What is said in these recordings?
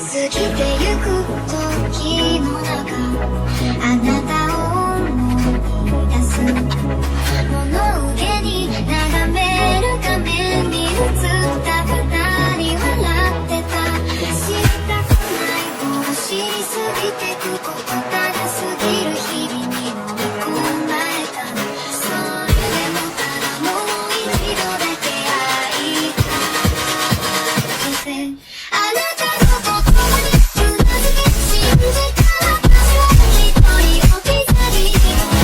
過ぎてゆく時の中あなたを思い出す物憂げに眺める画面に映った二人笑ってた知りたくないを知りすぎてくことただ過ぎる日々に飲み込まれたそれでもただもう一度だけ会いたいあなたの言葉にうなずき信じた私は一人置き去り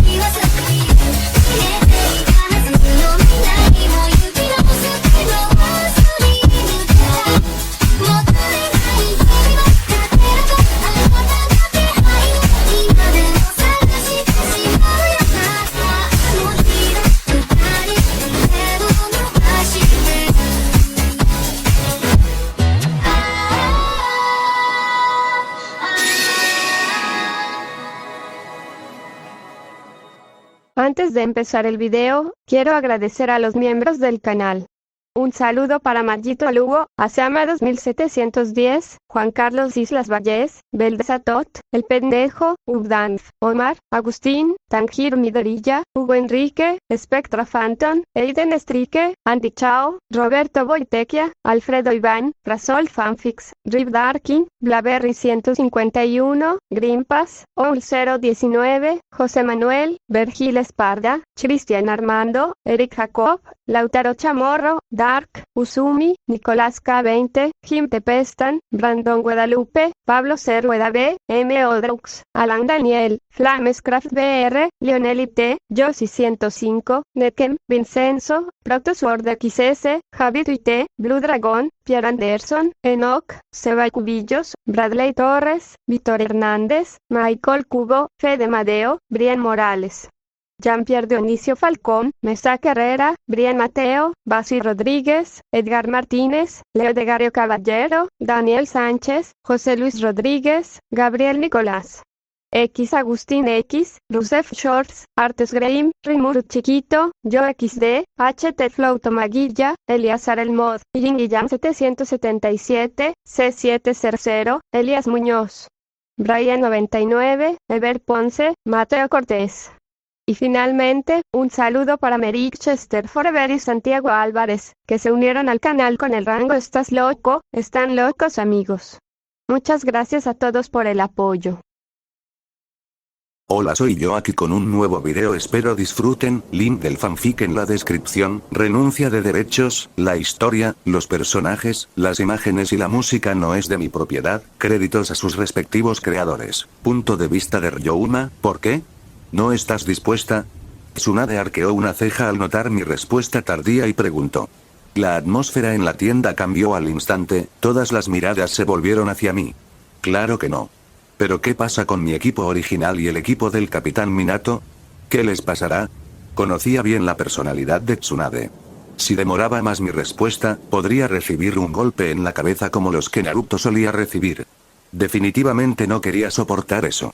言わずに消えていたはずの未来も行き直すけど忘れぬからもったいない日々は勝てるとあなたの気配今でも探してしまうよなあの日の二人手を伸ばしてAntes de empezar el video, quiero agradecer a los miembros del canal. Un saludo para Magito Lugo, Asama 2710, Juan Carlos Islas Valles, Beldesatot, El Pendejo, Ubdanf, Omar, Agustín, Tanjiro Midorilla, Hugo Enrique, Spectra Phantom, Aiden Estrique, Andy Chao, Roberto Boitequia, Alfredo Iván, Rasol Fanfix, Rip Darkin, Blaberry 151, Grimpas, Oul 019, José Manuel, Vergil Esparda, Cristian Armando, Eric Jacob, Lautaro Chamorro, Dark, Usumi, Nicolás K20, Jim Tepestan, Brandon Guadalupe, Pablo C. Rueda B, M. Odrux, Alan Daniel, Flamescraft BR, Lionel IT, Josie 105, Nekem, Vincenzo, Protosword XS, Javi Tuite, Blue Dragon, Pierre Anderson, Enoch, Seba Cubillos, Bradley Torres, Víctor Hernández, Michael Cubo, Fede Madeo, Brian Morales. Jean-Pierre Dionisio Falcón, Mesa Herrera, Brian Mateo, Basi Rodríguez, Edgar Martínez, Leo de Gario Caballero, Daniel Sánchez, José Luis Rodríguez, Gabriel Nicolás. X Agustín X, Rusef Shorts, Artes Graham, Rimuru Chiquito, Yo XD, HT Flow Tomaguilla, Eliazar El Mod, Yingiyam 777, C700, Elias Muñoz, Brian 99, Ever Ponce, Mateo Cortés. Y finalmente, un saludo para Merrick Chester Forever y Santiago Álvarez, que se unieron al canal con el rango ¿Estás loco? Están locos amigos. Muchas gracias a todos por el apoyo. Hola, soy yo aquí con un nuevo video, espero disfruten, link del fanfic en la descripción, renuncia de derechos, la historia, los personajes, las imágenes y la música no es de mi propiedad, créditos a sus respectivos creadores. Punto de vista de Ryouma, ¿por qué? ¿No estás dispuesta? Tsunade arqueó una ceja al notar mi respuesta tardía y preguntó. La atmósfera en la tienda cambió al instante, todas las miradas se volvieron hacia mí. Claro que no. ¿Pero qué pasa con mi equipo original y el equipo del Capitán Minato? ¿Qué les pasará? Conocía bien la personalidad de Tsunade. Si demoraba más mi respuesta, podría recibir un golpe en la cabeza como los que Naruto solía recibir. Definitivamente no quería soportar eso.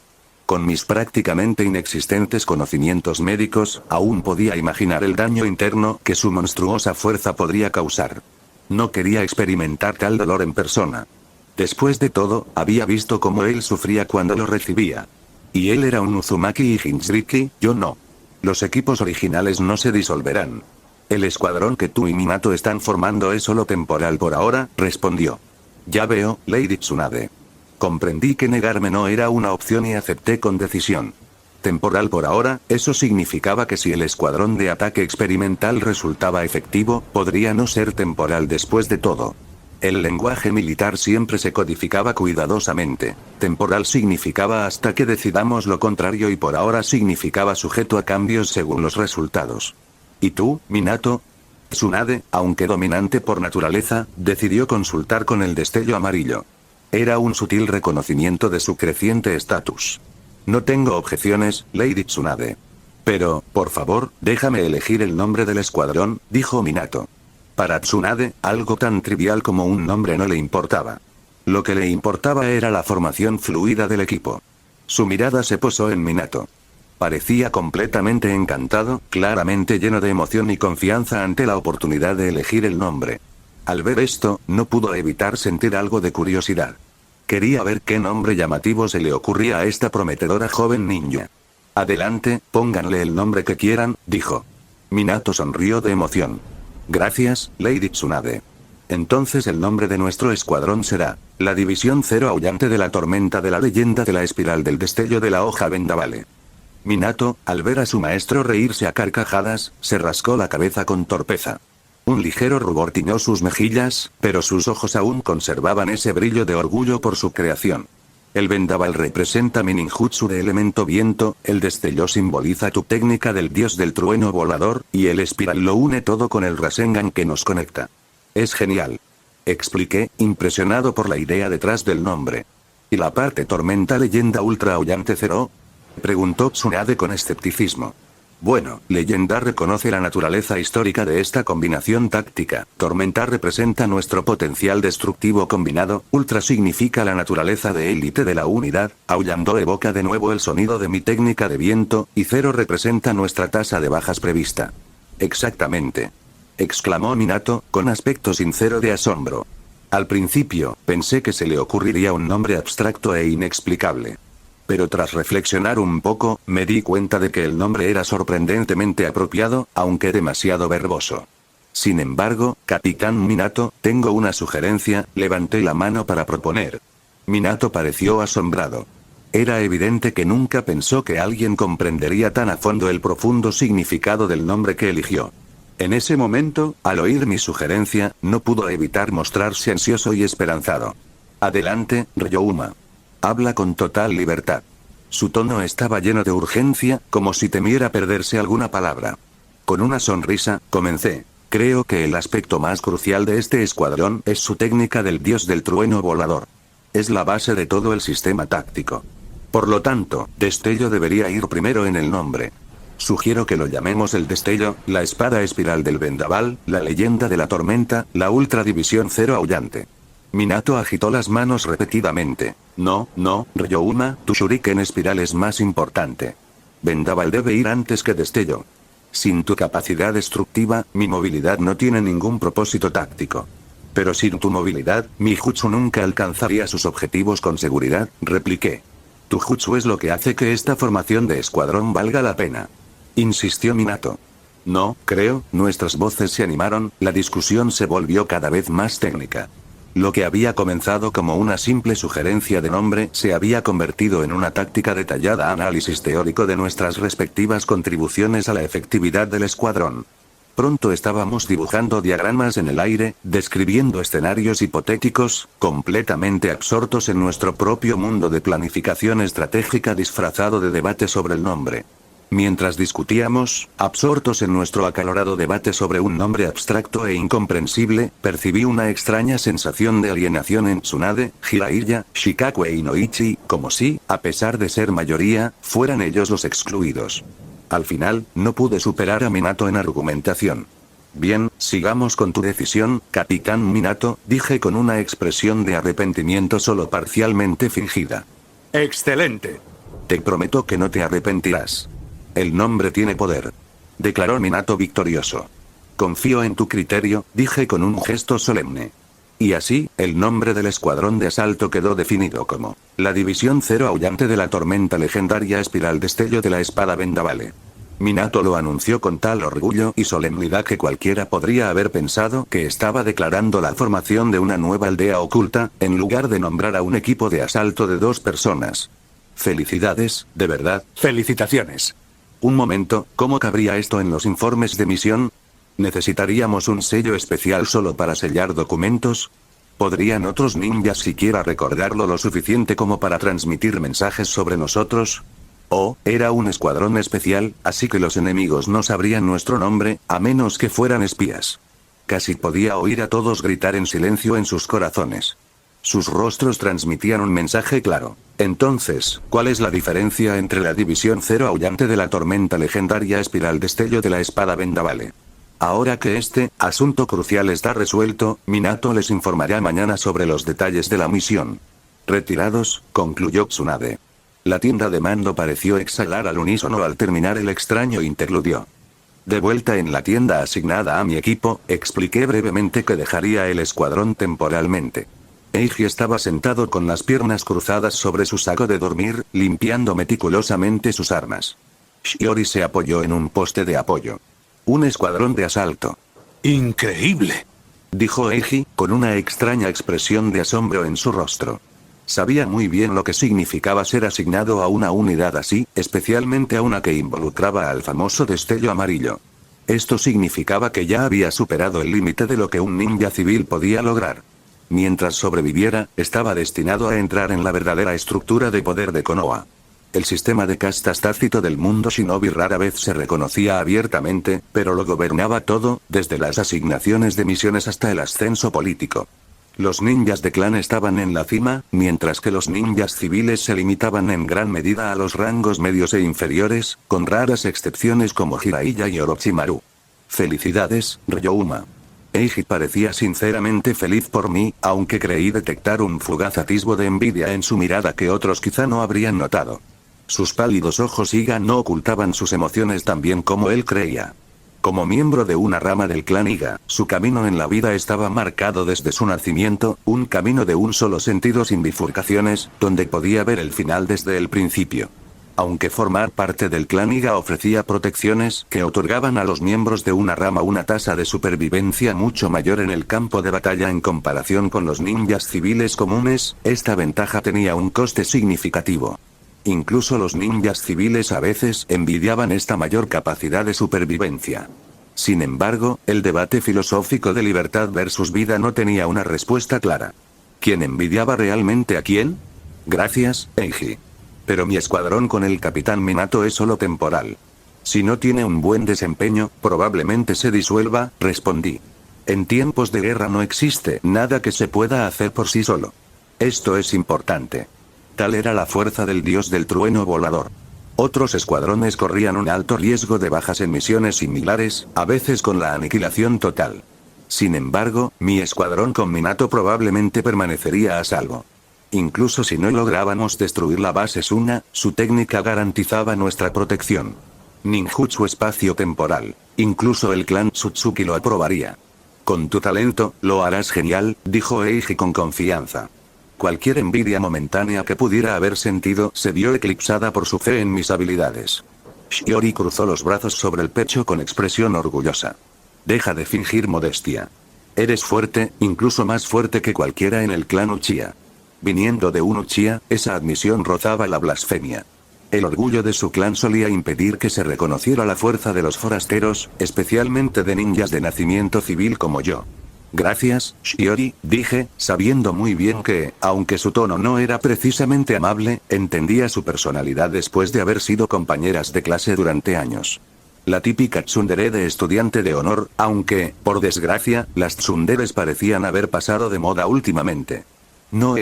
Con mis prácticamente inexistentes conocimientos médicos, aún podía imaginar el daño interno que su monstruosa fuerza podría causar. No quería experimentar tal dolor en persona. Después de todo, había visto cómo él sufría cuando lo recibía. Y él era un Uzumaki y Jinchuriki, yo no. Los equipos originales no se disolverán. El escuadrón que tú y Minato están formando es solo temporal por ahora, respondió. Ya veo, Lady Tsunade. Comprendí que negarme no era una opción y acepté con decisión. Temporal por ahora, eso significaba que si el escuadrón de ataque experimental resultaba efectivo, podría no ser temporal después de todo. El lenguaje militar siempre se codificaba cuidadosamente. Temporal significaba hasta que decidamos lo contrario y por ahora significaba sujeto a cambios según los resultados. ¿Y tú, Minato? Tsunade, aunque dominante por naturaleza, decidió consultar con el destello amarillo. Era un sutil reconocimiento de su creciente estatus. No tengo objeciones, Lady Tsunade. Pero, por favor, déjame elegir el nombre del escuadrón, dijo Minato. Para Tsunade, algo tan trivial como un nombre no le importaba. Lo que le importaba era la formación fluida del equipo. Su mirada se posó en Minato. Parecía completamente encantado, claramente lleno de emoción y confianza ante la oportunidad de elegir el nombre. Al ver esto, no pudo evitar sentir algo de curiosidad. Quería ver qué nombre llamativo se le ocurría a esta prometedora joven ninja. Adelante, pónganle el nombre que quieran, dijo. Minato sonrió de emoción. Gracias, Lady Tsunade. Entonces el nombre de nuestro escuadrón será la División Cero Aullante de la Tormenta de la Leyenda de la Espiral del Destello de la Hoja Vendavale. Minato, al ver a su maestro reírse a carcajadas, se rascó la cabeza con torpeza. Un ligero rubor tiñó sus mejillas, pero sus ojos aún conservaban ese brillo de orgullo por su creación. El vendaval representa mi ninjutsu de elemento viento, el destello simboliza tu técnica del dios del trueno volador, y el espiral lo une todo con el Rasengan que nos conecta. Es genial. Expliqué, impresionado por la idea detrás del nombre. ¿Y la parte tormenta leyenda ultra aullante cero? Preguntó Tsunade con escepticismo. Bueno, leyenda reconoce la naturaleza histórica de esta combinación táctica. Tormenta representa nuestro potencial destructivo combinado, ultra significa la naturaleza de élite de la unidad, aullando evoca de nuevo el sonido de mi técnica de viento, y cero representa nuestra tasa de bajas prevista. Exactamente. Exclamó Minato, con aspecto sincero de asombro. Al principio, pensé que se le ocurriría un nombre abstracto e inexplicable. Pero tras reflexionar un poco, me di cuenta de que el nombre era sorprendentemente apropiado, aunque demasiado verboso. Sin embargo, Capitán Minato, tengo una sugerencia, levanté la mano para proponer. Minato pareció asombrado. Era evidente que nunca pensó que alguien comprendería tan a fondo el profundo significado del nombre que eligió. En ese momento, al oír mi sugerencia, no pudo evitar mostrarse ansioso y esperanzado. Adelante, Ryouma. Habla con total libertad. Su tono estaba lleno de urgencia, como si temiera perderse alguna palabra. Con una sonrisa, comencé. Creo que el aspecto más crucial de este escuadrón es su técnica del dios del trueno volador. Es la base de todo el sistema táctico. Por lo tanto, destello debería ir primero en el nombre. Sugiero que lo llamemos el destello, la espada espiral del vendaval, la leyenda de la tormenta, la ultra división cero aullante. Minato agitó las manos repetidamente. No, Ryouma, tu shuriken espiral es más importante. Vendaval debe ir antes que destello. Sin tu capacidad destructiva, mi movilidad no tiene ningún propósito táctico. Pero sin tu movilidad, mi jutsu nunca alcanzaría sus objetivos con seguridad, repliqué. Tu jutsu es lo que hace que esta formación de escuadrón valga la pena. Insistió Minato. No, creo, nuestras voces se animaron, la discusión se volvió cada vez más técnica. Lo que había comenzado como una simple sugerencia de nombre se había convertido en una táctica detallada análisis teórico de nuestras respectivas contribuciones a la efectividad del escuadrón. Pronto estábamos dibujando diagramas en el aire, describiendo escenarios hipotéticos, completamente absortos en nuestro propio mundo de planificación estratégica disfrazado de debate sobre el nombre. Mientras discutíamos, absortos en nuestro acalorado debate sobre un nombre abstracto e incomprensible, percibí una extraña sensación de alienación en Tsunade, Jiraiya, Shikaku e Inoichi, como si, a pesar de ser mayoría, fueran ellos los excluidos. Al final, no pude superar a Minato en argumentación. Bien, sigamos con tu decisión, Capitán Minato, dije con una expresión de arrepentimiento solo parcialmente fingida. ¡Excelente! Te prometo que no te arrepentirás. El nombre tiene poder. Declaró Minato victorioso. Confío en tu criterio, dije con un gesto solemne. Y así, el nombre del escuadrón de asalto quedó definido como la División Cero Aullante de la Tormenta Legendaria Espiral Destello de la Espada Vendavale. Minato lo anunció con tal orgullo y solemnidad que cualquiera podría haber pensado que estaba declarando la formación de una nueva aldea oculta, en lugar de nombrar a un equipo de asalto de 2 personas. Felicidades, de verdad. Felicitaciones. Un momento, ¿cómo cabría esto en los informes de misión? ¿Necesitaríamos un sello especial solo para sellar documentos? ¿Podrían otros ninjas siquiera recordarlo lo suficiente como para transmitir mensajes sobre nosotros? ¿O, era un escuadrón especial, así que los enemigos no sabrían nuestro nombre, a menos que fueran espías? Casi podía oír a todos gritar en silencio en sus corazones. Sus rostros transmitían un mensaje claro. Entonces, ¿cuál es la diferencia entre la División Cero Aullante de la Tormenta Legendaria Espiral Destello de la Espada Vendavale? Ahora que este asunto crucial está resuelto, Minato les informará mañana sobre los detalles de la misión. Retirados, concluyó Tsunade. La tienda de mando pareció exhalar al unísono al terminar el extraño interludio. De vuelta en la tienda asignada a mi equipo, expliqué brevemente que dejaría el escuadrón temporalmente. Eiji estaba sentado con las piernas cruzadas sobre su saco de dormir, limpiando meticulosamente sus armas. Shiori se apoyó en un poste de apoyo. Un escuadrón de asalto. ¡Increíble! Dijo Eiji, con una extraña expresión de asombro en su rostro. Sabía muy bien lo que significaba ser asignado a una unidad así, especialmente a una que involucraba al famoso destello amarillo. Esto significaba que ya había superado el límite de lo que un ninja civil podía lograr. Mientras sobreviviera, estaba destinado a entrar en la verdadera estructura de poder de Konoha. El sistema de castas tácito del mundo shinobi rara vez se reconocía abiertamente, pero lo gobernaba todo, desde las asignaciones de misiones hasta el ascenso político. Los ninjas de clan estaban en la cima, mientras que los ninjas civiles se limitaban en gran medida a los rangos medios e inferiores, con raras excepciones como Jiraiya y Orochimaru. Felicidades, Ryouma. Eiji parecía sinceramente feliz por mí, aunque creí detectar un fugaz atisbo de envidia en su mirada que otros quizá no habrían notado. Sus pálidos ojos Iga no ocultaban sus emociones tan bien como él creía. Como miembro de una rama del clan Iga, su camino en la vida estaba marcado desde su nacimiento, un camino de un solo sentido sin bifurcaciones, donde podía ver el final desde el principio. Aunque formar parte del clan Iga ofrecía protecciones que otorgaban a los miembros de una rama una tasa de supervivencia mucho mayor en el campo de batalla en comparación con los ninjas civiles comunes, esta ventaja tenía un coste significativo. Incluso los ninjas civiles a veces envidiaban esta mayor capacidad de supervivencia. Sin embargo, el debate filosófico de libertad versus vida no tenía una respuesta clara. ¿Quién envidiaba realmente a quién? Gracias, Eiji. Pero mi escuadrón con el capitán Minato es solo temporal. Si no tiene un buen desempeño, probablemente se disuelva, respondí. En tiempos de guerra no existe nada que se pueda hacer por sí solo. Esto es importante. Tal era la fuerza del dios del trueno volador. Otros escuadrones corrían un alto riesgo de bajas en misiones similares, a veces con la aniquilación total. Sin embargo, mi escuadrón con Minato probablemente permanecería a salvo. Incluso si no lográbamos destruir la base Suna, su técnica garantizaba nuestra protección. Ninjutsu espacio-temporal. Incluso el clan Tsutsuki lo aprobaría. Con tu talento, lo harás genial, dijo Eiji con confianza. Cualquier envidia momentánea que pudiera haber sentido se vio eclipsada por su fe en mis habilidades. Shiori cruzó los brazos sobre el pecho con expresión orgullosa. Deja de fingir modestia. Eres fuerte, incluso más fuerte que cualquiera en el clan Uchiha. Viniendo de un Uchiha, esa admisión rozaba la blasfemia. El orgullo de su clan solía impedir que se reconociera la fuerza de los forasteros, especialmente de ninjas de nacimiento civil como yo. Gracias, Shiori, dije, sabiendo muy bien que, aunque su tono no era precisamente amable, entendía su personalidad después de haber sido compañeras de clase durante años. La típica tsundere de estudiante de honor, aunque, por desgracia, las tsunderes parecían haber pasado de moda últimamente. No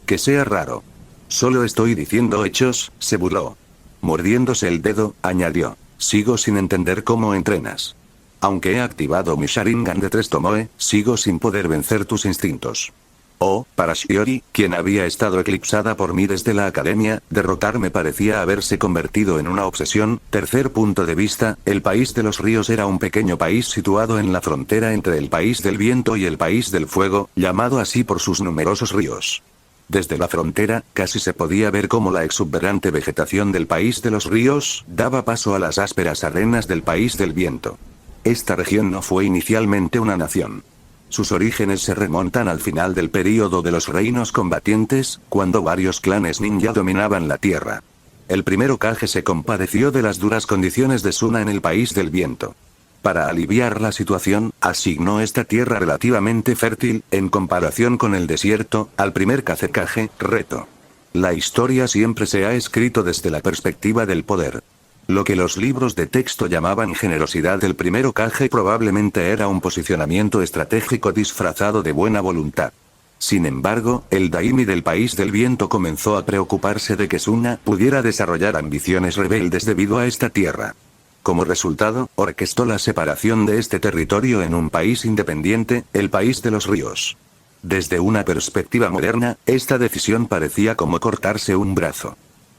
que sea raro. Solo estoy diciendo hechos, se burló. Mordiéndose el dedo, añadió. Sigo sin entender cómo entrenas. Aunque he activado mi Sharingan de 3 Tomoe, sigo sin poder vencer tus instintos. Oh, para Shiori, quien había estado eclipsada por mí desde la academia, derrotarme parecía haberse convertido en una obsesión. Tercer punto de vista, el país de los ríos era un pequeño país situado en la frontera entre el país del viento y el país del fuego, llamado así por sus numerosos ríos. Desde la frontera, casi se podía ver cómo la exuberante vegetación del país de los ríos daba paso a las ásperas arenas del país del viento. Esta región no fue inicialmente una nación. Sus orígenes se remontan al final del período de los reinos combatientes, cuando varios clanes ninja dominaban la tierra. El primer Hokage se compadeció de las duras condiciones de Suna en el país del viento. Para aliviar la situación, asignó esta tierra relativamente fértil, en comparación con el desierto, al primer Kazekage, Reto. La historia siempre se ha escrito desde la perspectiva del poder. Lo que los libros de texto llamaban generosidad del primer Hokage probablemente era un posicionamiento estratégico disfrazado de buena voluntad. Sin embargo, el daimi del país del viento comenzó a preocuparse de que Suna pudiera desarrollar ambiciones rebeldes debido a esta tierra. Como resultado, orquestó la separación de este territorio en un país independiente, el país de los ríos. Desde una perspectiva moderna, esta decisión parecía como cortarse un brazo.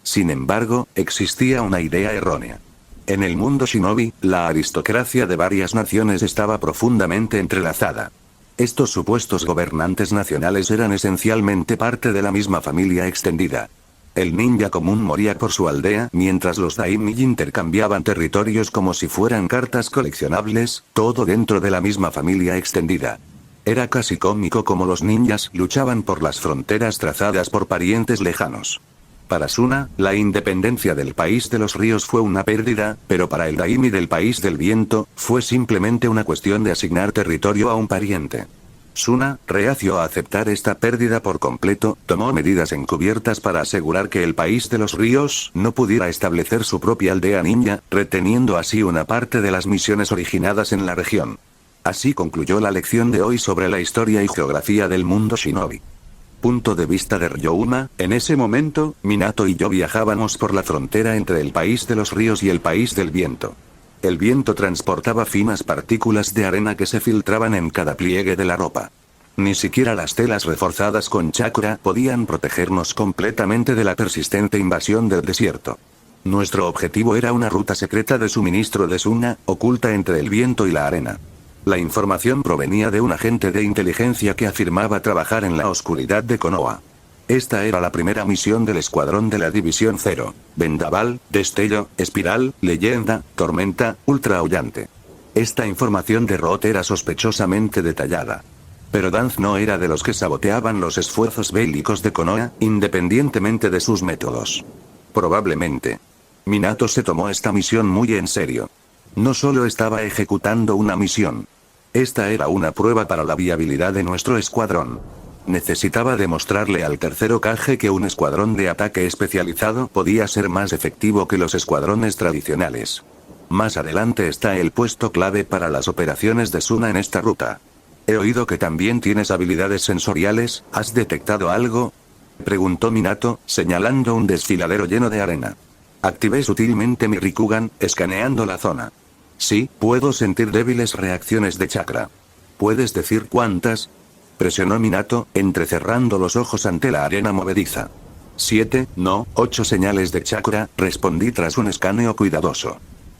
Sin embargo, existía una idea errónea. En el mundo shinobi, la aristocracia de varias naciones estaba profundamente entrelazada. Estos supuestos gobernantes nacionales eran esencialmente parte de la misma familia extendida. El ninja común moría por su aldea mientras los daimyo intercambiaban territorios como si fueran cartas coleccionables, todo dentro de la misma familia extendida. Era casi cómico como los ninjas luchaban por las fronteras trazadas por parientes lejanos. Para Suna, la independencia del país de los ríos fue una pérdida, pero para el daimyo del país del viento, fue simplemente una cuestión de asignar territorio a un pariente. Suna, reacio a aceptar esta pérdida por completo, tomó medidas encubiertas para asegurar que el país de los ríos no pudiera establecer su propia aldea ninja, reteniendo así una parte de las misiones originadas en la región. Así concluyó la lección de hoy sobre la historia y geografía del mundo shinobi. Punto de vista de Ryouma: en ese momento, Minato y yo viajábamos por la frontera entre el país de los ríos y el país del viento. El viento transportaba finas partículas de arena que se filtraban en cada pliegue de la ropa. Ni siquiera las telas reforzadas con chakra podían protegernos completamente de la persistente invasión del desierto. Nuestro objetivo era una ruta secreta de suministro de Suna, oculta entre el viento y la arena. La información provenía de un agente de inteligencia que afirmaba trabajar en la oscuridad de Konoha. Esta era la primera misión del escuadrón de la División 0. Vendaval, destello, espiral, leyenda, tormenta, ultraaullante. Esta información de Roth era sospechosamente detallada. Pero Danz no era de los que saboteaban los esfuerzos bélicos de Konoha, independientemente de sus métodos. Probablemente. Minato se tomó esta misión muy en serio. No solo estaba ejecutando una misión. Esta era una prueba para la viabilidad de nuestro escuadrón. Necesitaba demostrarle al tercer Hokage que un escuadrón de ataque especializado podía ser más efectivo que los escuadrones tradicionales. Más adelante está el puesto clave para las operaciones de Suna en esta ruta. He oído que también tienes habilidades sensoriales, ¿has detectado algo?, preguntó Minato, señalando un desfiladero lleno de arena. Activé sutilmente mi Rikugan, escaneando la zona. Sí, puedo sentir débiles reacciones de chakra. ¿Puedes decir cuántas?, presionó Minato, entrecerrando los ojos ante la arena movediza. 7, no, 8 señales de chakra, respondí tras un escaneo cuidadoso.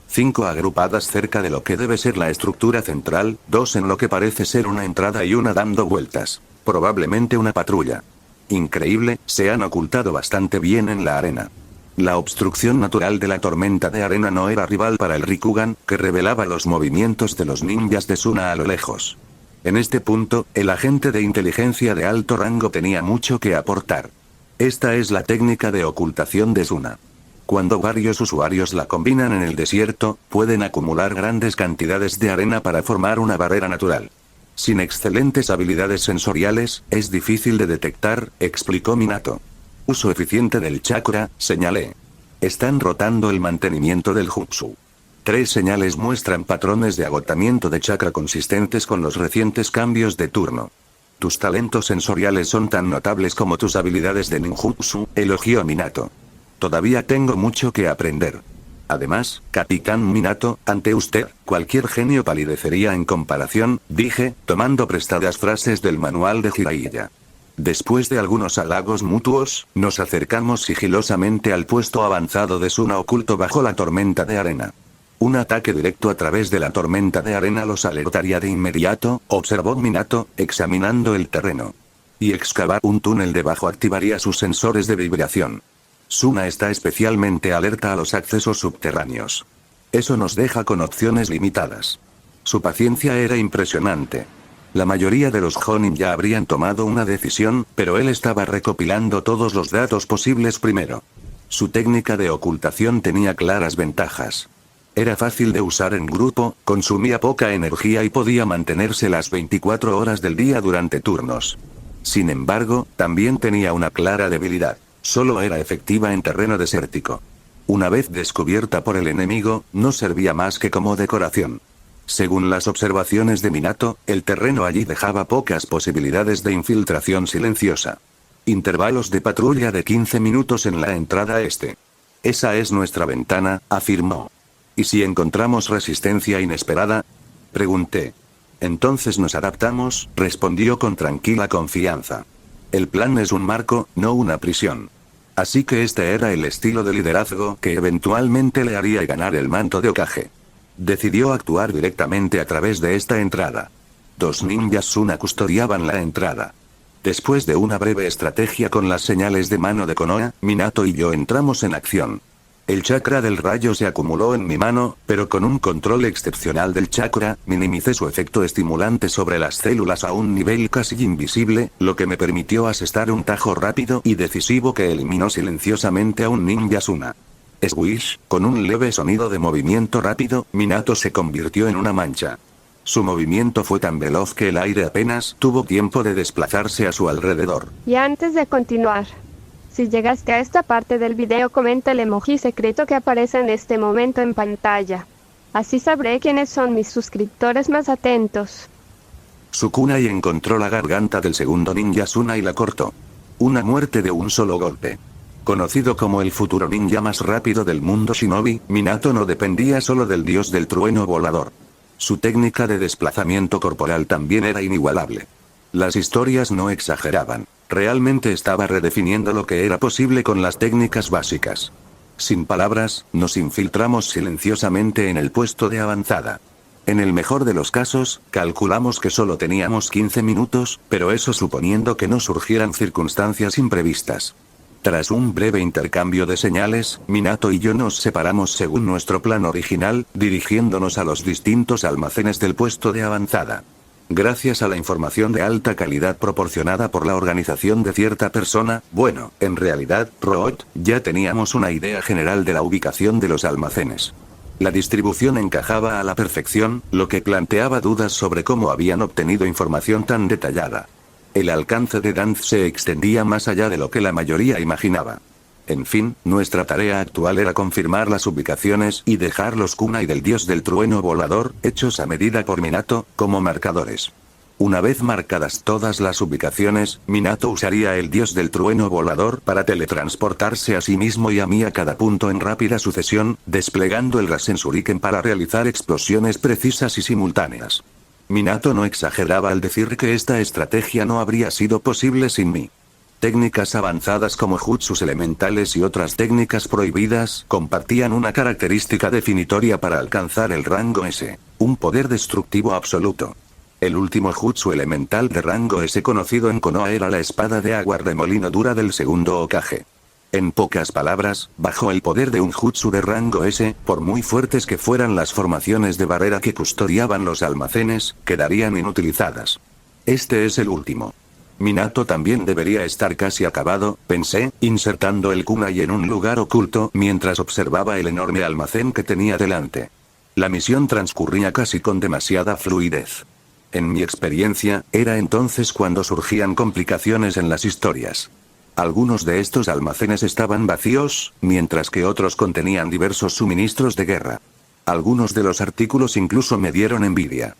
5 agrupadas cerca de lo que debe ser la estructura central, 2 en lo que parece ser una entrada y una dando vueltas. Probablemente una patrulla. Increíble, se han ocultado bastante bien en la arena. La obstrucción natural de la tormenta de arena no era rival para el Rikugan, que revelaba los movimientos de los ninjas de Suna a lo lejos. En este punto, el agente de inteligencia de alto rango tenía mucho que aportar. Esta es la técnica de ocultación de Suna. Cuando varios usuarios la combinan en el desierto, pueden acumular grandes cantidades de arena para formar una barrera natural. Sin excelentes habilidades sensoriales, es difícil de detectar, explicó Minato. Uso eficiente del chakra, señalé. Están rotando el mantenimiento del jutsu. 3 señales muestran patrones de agotamiento de chakra consistentes con los recientes cambios de turno. Tus talentos sensoriales son tan notables como tus habilidades de ninjutsu, elogió Minato. Todavía tengo mucho que aprender. Además, Capitán Minato, ante usted, cualquier genio palidecería en comparación, dije, tomando prestadas frases del manual de Jiraiya. Después de algunos halagos mutuos, nos acercamos sigilosamente al puesto avanzado de Suna oculto bajo la tormenta de arena. Un ataque directo a través de la tormenta de arena los alertaría de inmediato, observó Minato, examinando el terreno. Y excavar un túnel debajo activaría sus sensores de vibración. Suna está especialmente alerta a los accesos subterráneos. Eso nos deja con opciones limitadas. Su paciencia era impresionante. La mayoría de los Jonin ya habrían tomado una decisión, pero él estaba recopilando todos los datos posibles primero. Su técnica de ocultación tenía claras ventajas. Era fácil de usar en grupo, consumía poca energía y podía mantenerse las 24 horas del día durante turnos. Sin embargo, también tenía una clara debilidad. Solo era efectiva en terreno desértico. Una vez descubierta por el enemigo, no servía más que como decoración. Según las observaciones de Minato, el terreno allí dejaba pocas posibilidades de infiltración silenciosa. Intervalos de patrulla de 15 minutos en la entrada este. Esa es nuestra ventana, afirmó. ¿Y si encontramos resistencia inesperada?, pregunté. Entonces nos adaptamos, respondió con tranquila confianza. El plan es un marco, no una prisión. Así que este era el estilo de liderazgo que eventualmente le haría ganar el manto de Hokage. Decidió actuar directamente a través de esta entrada. 2 ninjas Suna custodiaban la entrada. Después de una breve estrategia con las señales de mano de Konoha, Minato y yo entramos en acción. El chakra del rayo se acumuló en mi mano, pero con un control excepcional del chakra, minimicé su efecto estimulante sobre las células a un nivel casi invisible, lo que me permitió asestar un tajo rápido y decisivo que eliminó silenciosamente a un ninja Suna. Swish, con un leve sonido de movimiento rápido, Minato se convirtió en una mancha. Su movimiento fue tan veloz que el aire apenas tuvo tiempo de desplazarse a su alrededor. Y antes de continuar, si llegaste a esta parte del video, comenta el emoji secreto que aparece en este momento en pantalla. Así sabré quiénes son mis suscriptores más atentos. Sukunai encontró la garganta del segundo ninja Suna y la cortó. Una muerte de un solo golpe. Conocido como el futuro ninja más rápido del mundo shinobi, Minato no dependía solo del dios del trueno volador. Su técnica de desplazamiento corporal también era inigualable. Las historias no exageraban. Realmente estaba redefiniendo lo que era posible con las técnicas básicas. Sin palabras, nos infiltramos silenciosamente en el puesto de avanzada. En el mejor de los casos, calculamos que solo teníamos 15 minutos, pero eso suponiendo que no surgieran circunstancias imprevistas. Tras un breve intercambio de señales, Minato y yo nos separamos según nuestro plan original, dirigiéndonos a los distintos almacenes del puesto de avanzada. Gracias a la información de alta calidad proporcionada por la organización de cierta persona, bueno, en realidad, Root, ya teníamos una idea general de la ubicación de los almacenes. La distribución encajaba a la perfección, lo que planteaba dudas sobre cómo habían obtenido información tan detallada. El alcance de Danz se extendía más allá de lo que la mayoría imaginaba. En fin, nuestra tarea actual era confirmar las ubicaciones y dejar los kunai del dios del trueno volador, hechos a medida por Minato, como marcadores. Una vez marcadas todas las ubicaciones, Minato usaría el dios del trueno volador para teletransportarse a sí mismo y a mí a cada punto en rápida sucesión, desplegando el Rasen Shuriken para realizar explosiones precisas y simultáneas. Minato no exageraba al decir que esta estrategia no habría sido posible sin mí. Técnicas avanzadas como jutsus elementales y otras técnicas prohibidas compartían una característica definitoria para alcanzar el rango S, un poder destructivo absoluto. El último jutsu elemental de rango S conocido en Konoha era la espada de agua remolino dura del segundo Hokage. En pocas palabras, bajo el poder de un jutsu de rango S, por muy fuertes que fueran las formaciones de barrera que custodiaban los almacenes, quedarían inutilizadas. Este es el último. Minato también debería estar casi acabado, pensé, insertando el kunai en un lugar oculto mientras observaba el enorme almacén que tenía delante. La misión transcurría casi con demasiada fluidez. En mi experiencia, era entonces cuando surgían complicaciones en las historias. Algunos de estos almacenes estaban vacíos, mientras que otros contenían diversos suministros de guerra. Algunos de los artículos incluso me dieron envidia.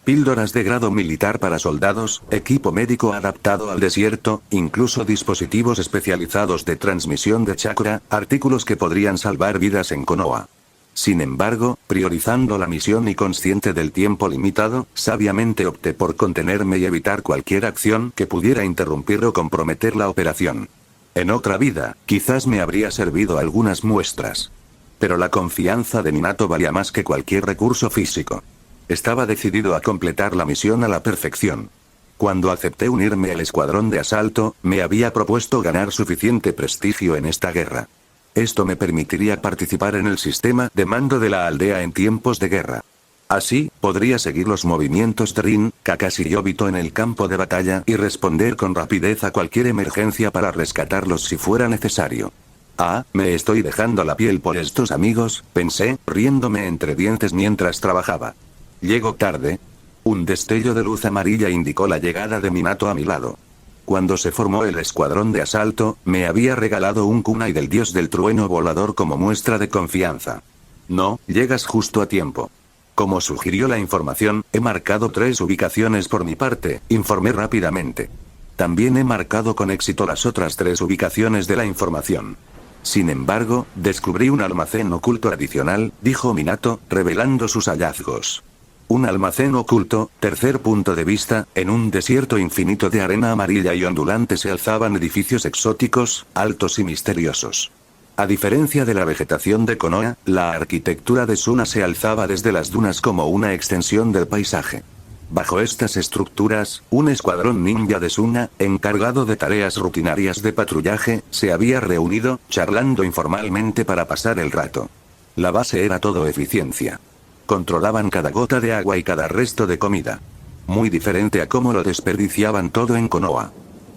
Píldoras de grado militar para soldados, equipo médico adaptado al desierto, incluso dispositivos especializados de transmisión de chakra, artículos que podrían salvar vidas en Konoha. Sin embargo, priorizando la misión y consciente del tiempo limitado, sabiamente opté por contenerme y evitar cualquier acción que pudiera interrumpir o comprometer la operación. En otra vida, quizás me habría servido algunas muestras. Pero la confianza de Minato valía más que cualquier recurso físico. Estaba decidido a completar la misión a la perfección. Cuando acepté unirme al escuadrón de asalto, me había propuesto ganar suficiente prestigio en esta guerra. Esto me permitiría participar en el sistema de mando de la aldea en tiempos de guerra. Así, podría seguir los movimientos de Rin, Kakashi y Obito en el campo de batalla y responder con rapidez a cualquier emergencia para rescatarlos si fuera necesario. Ah, me estoy dejando la piel por estos amigos, pensé, riéndome entre dientes mientras trabajaba. Llego tarde. Un destello de luz amarilla indicó la llegada de Minato a mi lado. Cuando se formó el escuadrón de asalto, me había regalado un kunai del dios del trueno volador como muestra de confianza. No, llegas justo a tiempo. Como sugirió la información, he marcado 3 ubicaciones por mi parte, informé rápidamente. También he marcado con éxito las otras 3 ubicaciones de la información. Sin embargo, descubrí un almacén oculto adicional, dijo Minato, revelando sus hallazgos. Un almacén oculto, tercer punto de vista, en un desierto infinito de arena amarilla y ondulante se alzaban edificios exóticos, altos y misteriosos. A diferencia de la vegetación de Konoha, la arquitectura de Suna se alzaba desde las dunas como una extensión del paisaje. Bajo estas estructuras, un escuadrón ninja de Suna, encargado de tareas rutinarias de patrullaje, se había reunido, charlando informalmente para pasar el rato. La base era todo eficiencia. Controlaban cada gota de agua y cada resto de comida. Muy diferente a cómo lo desperdiciaban todo en Konoha.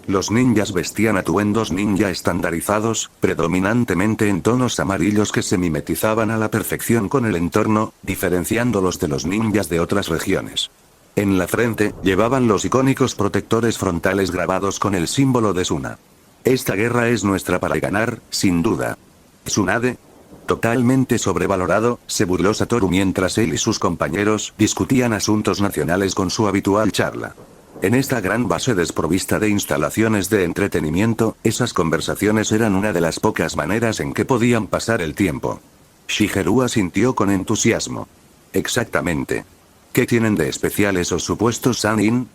Los ninjas vestían atuendos ninja estandarizados, predominantemente en tonos amarillos que se mimetizaban a la perfección con el entorno, diferenciándolos de los ninjas de otras regiones. En la frente, llevaban los icónicos protectores frontales grabados con el símbolo de Suna. Esta guerra es nuestra para ganar, sin duda. Tsunade. Totalmente sobrevalorado, se burló Satoru mientras él y sus compañeros discutían asuntos nacionales con su habitual charla. En esta gran base desprovista de instalaciones de entretenimiento, esas conversaciones eran una de las pocas maneras en que podían pasar el tiempo. Shigeru asintió con entusiasmo. Exactamente. ¿Qué tienen de especial esos supuestos Sannin?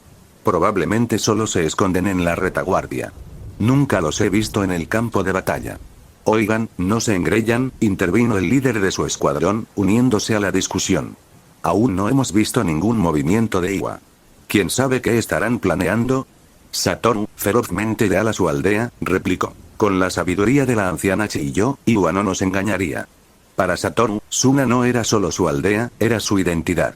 Probablemente solo se esconden en la retaguardia. Nunca los he visto en el campo de batalla. Oigan, no se engrellan, intervino el líder de su escuadrón, uniéndose a la discusión. Aún no hemos visto ningún movimiento de Iwa. ¿Quién sabe qué estarán planeando? Satoru, ferozmente leal a su aldea, replicó. Con la sabiduría de la anciana Chiyo, Iwa no nos engañaría. Para Satoru, Suna no era solo su aldea, era su identidad.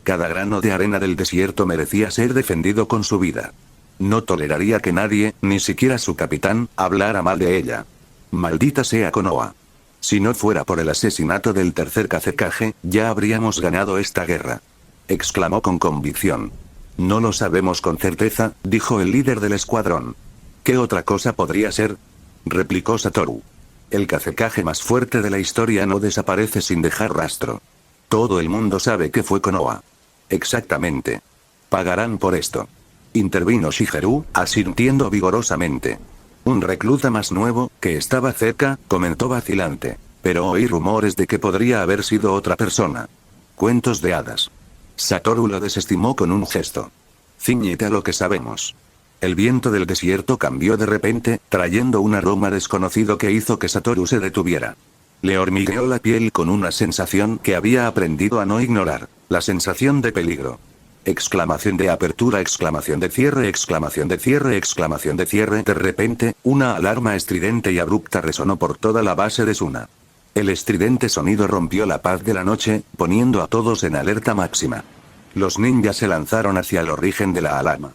Cada grano de arena del desierto merecía ser defendido con su vida. No toleraría que nadie, ni siquiera su capitán, hablara mal de ella. Maldita sea Konoha. Si no fuera por el asesinato del tercer Kazekage, ya habríamos ganado esta guerra. Exclamó con convicción. No lo sabemos con certeza, dijo el líder del escuadrón. ¿Qué otra cosa podría ser? Replicó Satoru. El Kazekage más fuerte de la historia no desaparece sin dejar rastro. Todo el mundo sabe que fue Konoha. Exactamente. Pagarán por esto. Intervino Shigeru, asintiendo vigorosamente. Un recluta más nuevo, que estaba cerca, comentó vacilante. Pero oí rumores de que podría haber sido otra persona. Cuentos de hadas. Satoru lo desestimó con un gesto. Cíñete a lo que sabemos. El viento del desierto cambió de repente, trayendo un aroma desconocido que hizo que Satoru se detuviera. Le hormigueó la piel con una sensación que había aprendido a no ignorar, la sensación de peligro. Exclamación de apertura, exclamación de cierre, exclamación de cierre, exclamación de cierre. De repente, una alarma estridente y abrupta resonó por toda la base de Suna. El estridente sonido rompió la paz de la noche, poniendo a todos en alerta máxima. Los ninjas se lanzaron hacia el origen de la alarma.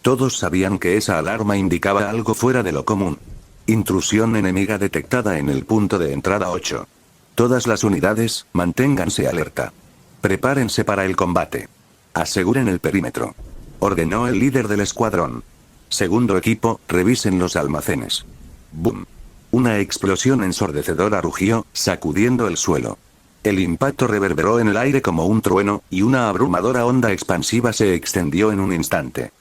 Todos sabían que esa alarma indicaba algo fuera de lo común. Intrusión enemiga detectada en el punto de entrada 8. Todas las unidades, manténganse alerta. Prepárense para el combate. Aseguren el perímetro. Ordenó el líder del escuadrón. Segundo equipo, revisen los almacenes. ¡Bum! Una explosión ensordecedora rugió, sacudiendo el suelo. El impacto reverberó en el aire como un trueno, y una abrumadora onda expansiva se extendió en un instante.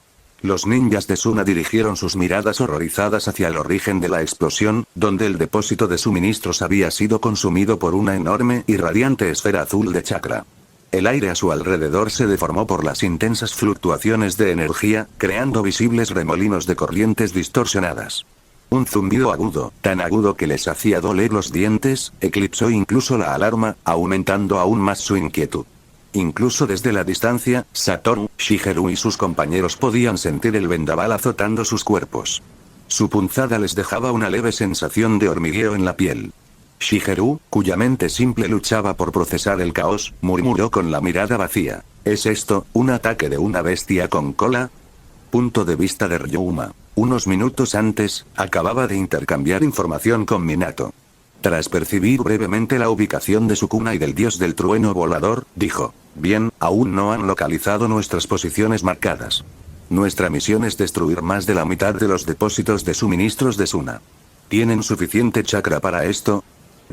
Los ninjas de Suna dirigieron sus miradas horrorizadas hacia el origen de la explosión, donde el depósito de suministros había sido consumido por una enorme y radiante esfera azul de chakra. El aire a su alrededor se deformó por las intensas fluctuaciones de energía, creando visibles remolinos de corrientes distorsionadas. Un zumbido agudo, tan agudo que les hacía doler los dientes, eclipsó incluso la alarma, aumentando aún más su inquietud. Incluso desde la distancia, Satoru, Shigeru y sus compañeros podían sentir el vendaval azotando sus cuerpos. Su punzada les dejaba una leve sensación de hormigueo en la piel. Shigeru, cuya mente simple luchaba por procesar el caos, murmuró con la mirada vacía. ¿Es esto, un ataque de una bestia con cola? Punto de vista de Ryuma. Unos minutos antes, acababa de intercambiar información con Minato. Tras percibir brevemente la ubicación de Sukuna y del dios del trueno volador, dijo, bien, aún no han localizado nuestras posiciones marcadas. Nuestra misión es destruir más de la mitad de los depósitos de suministros de Suna. ¿Tienen suficiente chakra para esto?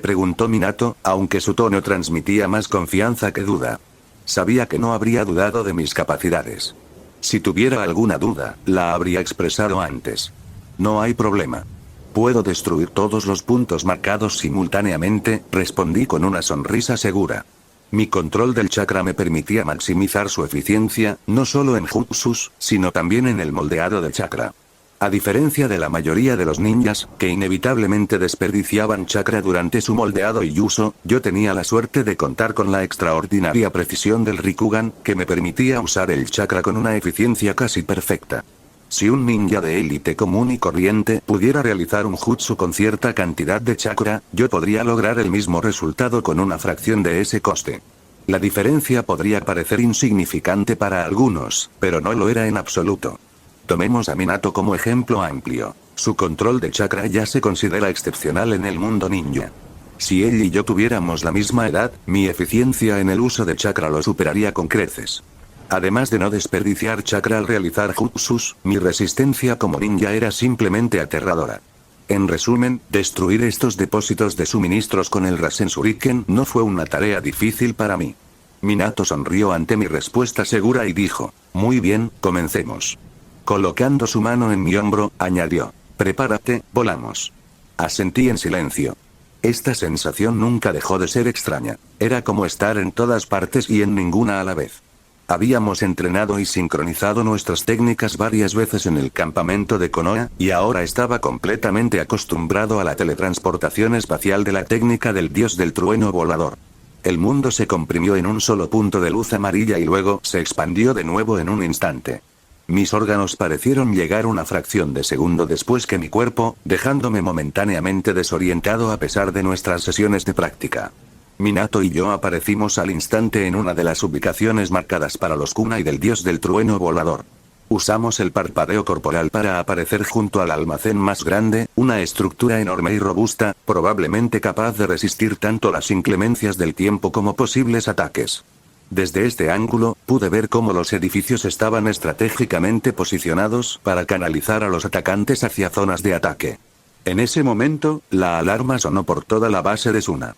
Preguntó Minato, aunque su tono transmitía más confianza que duda. Sabía que no habría dudado de mis capacidades. Si tuviera alguna duda, la habría expresado antes. No hay problema. Puedo destruir todos los puntos marcados simultáneamente, respondí con una sonrisa segura. Mi control del chakra me permitía maximizar su eficiencia, no solo en jutsus, sino también en el moldeado del chakra. A diferencia de la mayoría de los ninjas, que inevitablemente desperdiciaban chakra durante su moldeado y uso, yo tenía la suerte de contar con la extraordinaria precisión del Rikugan, que me permitía usar el chakra con una eficiencia casi perfecta. Si un ninja de élite común y corriente pudiera realizar un jutsu con cierta cantidad de chakra, yo podría lograr el mismo resultado con una fracción de ese coste. La diferencia podría parecer insignificante para algunos, pero no lo era en absoluto. Tomemos a Minato como ejemplo amplio. Su control de chakra ya se considera excepcional en el mundo ninja. Si él y yo tuviéramos la misma edad, mi eficiencia en el uso de chakra lo superaría con creces. Además de no desperdiciar chakra al realizar jutsus, mi resistencia como ninja era simplemente aterradora. En resumen, destruir estos depósitos de suministros con el Rasen Shuriken no fue una tarea difícil para mí. Minato sonrió ante mi respuesta segura y dijo, muy bien, comencemos. Colocando su mano en mi hombro, añadió, prepárate, volamos. Asentí en silencio. Esta sensación nunca dejó de ser extraña. Era como estar en todas partes y en ninguna a la vez. Habíamos entrenado y sincronizado nuestras técnicas varias veces en el campamento de Konoha, y ahora estaba completamente acostumbrado a la teletransportación espacial de la técnica del dios del trueno volador. El mundo se comprimió en un solo punto de luz amarilla y luego se expandió de nuevo en un instante. Mis órganos parecieron llegar una fracción de segundo después que mi cuerpo, dejándome momentáneamente desorientado a pesar de nuestras sesiones de práctica. Minato y yo aparecimos al instante en una de las ubicaciones marcadas para los kunai del dios del trueno volador. Usamos el parpadeo corporal para aparecer junto al almacén más grande, una estructura enorme y robusta, probablemente capaz de resistir tanto las inclemencias del tiempo como posibles ataques. Desde este ángulo, pude ver cómo los edificios estaban estratégicamente posicionados para canalizar a los atacantes hacia zonas de ataque. En ese momento, la alarma sonó por toda la base de Suna.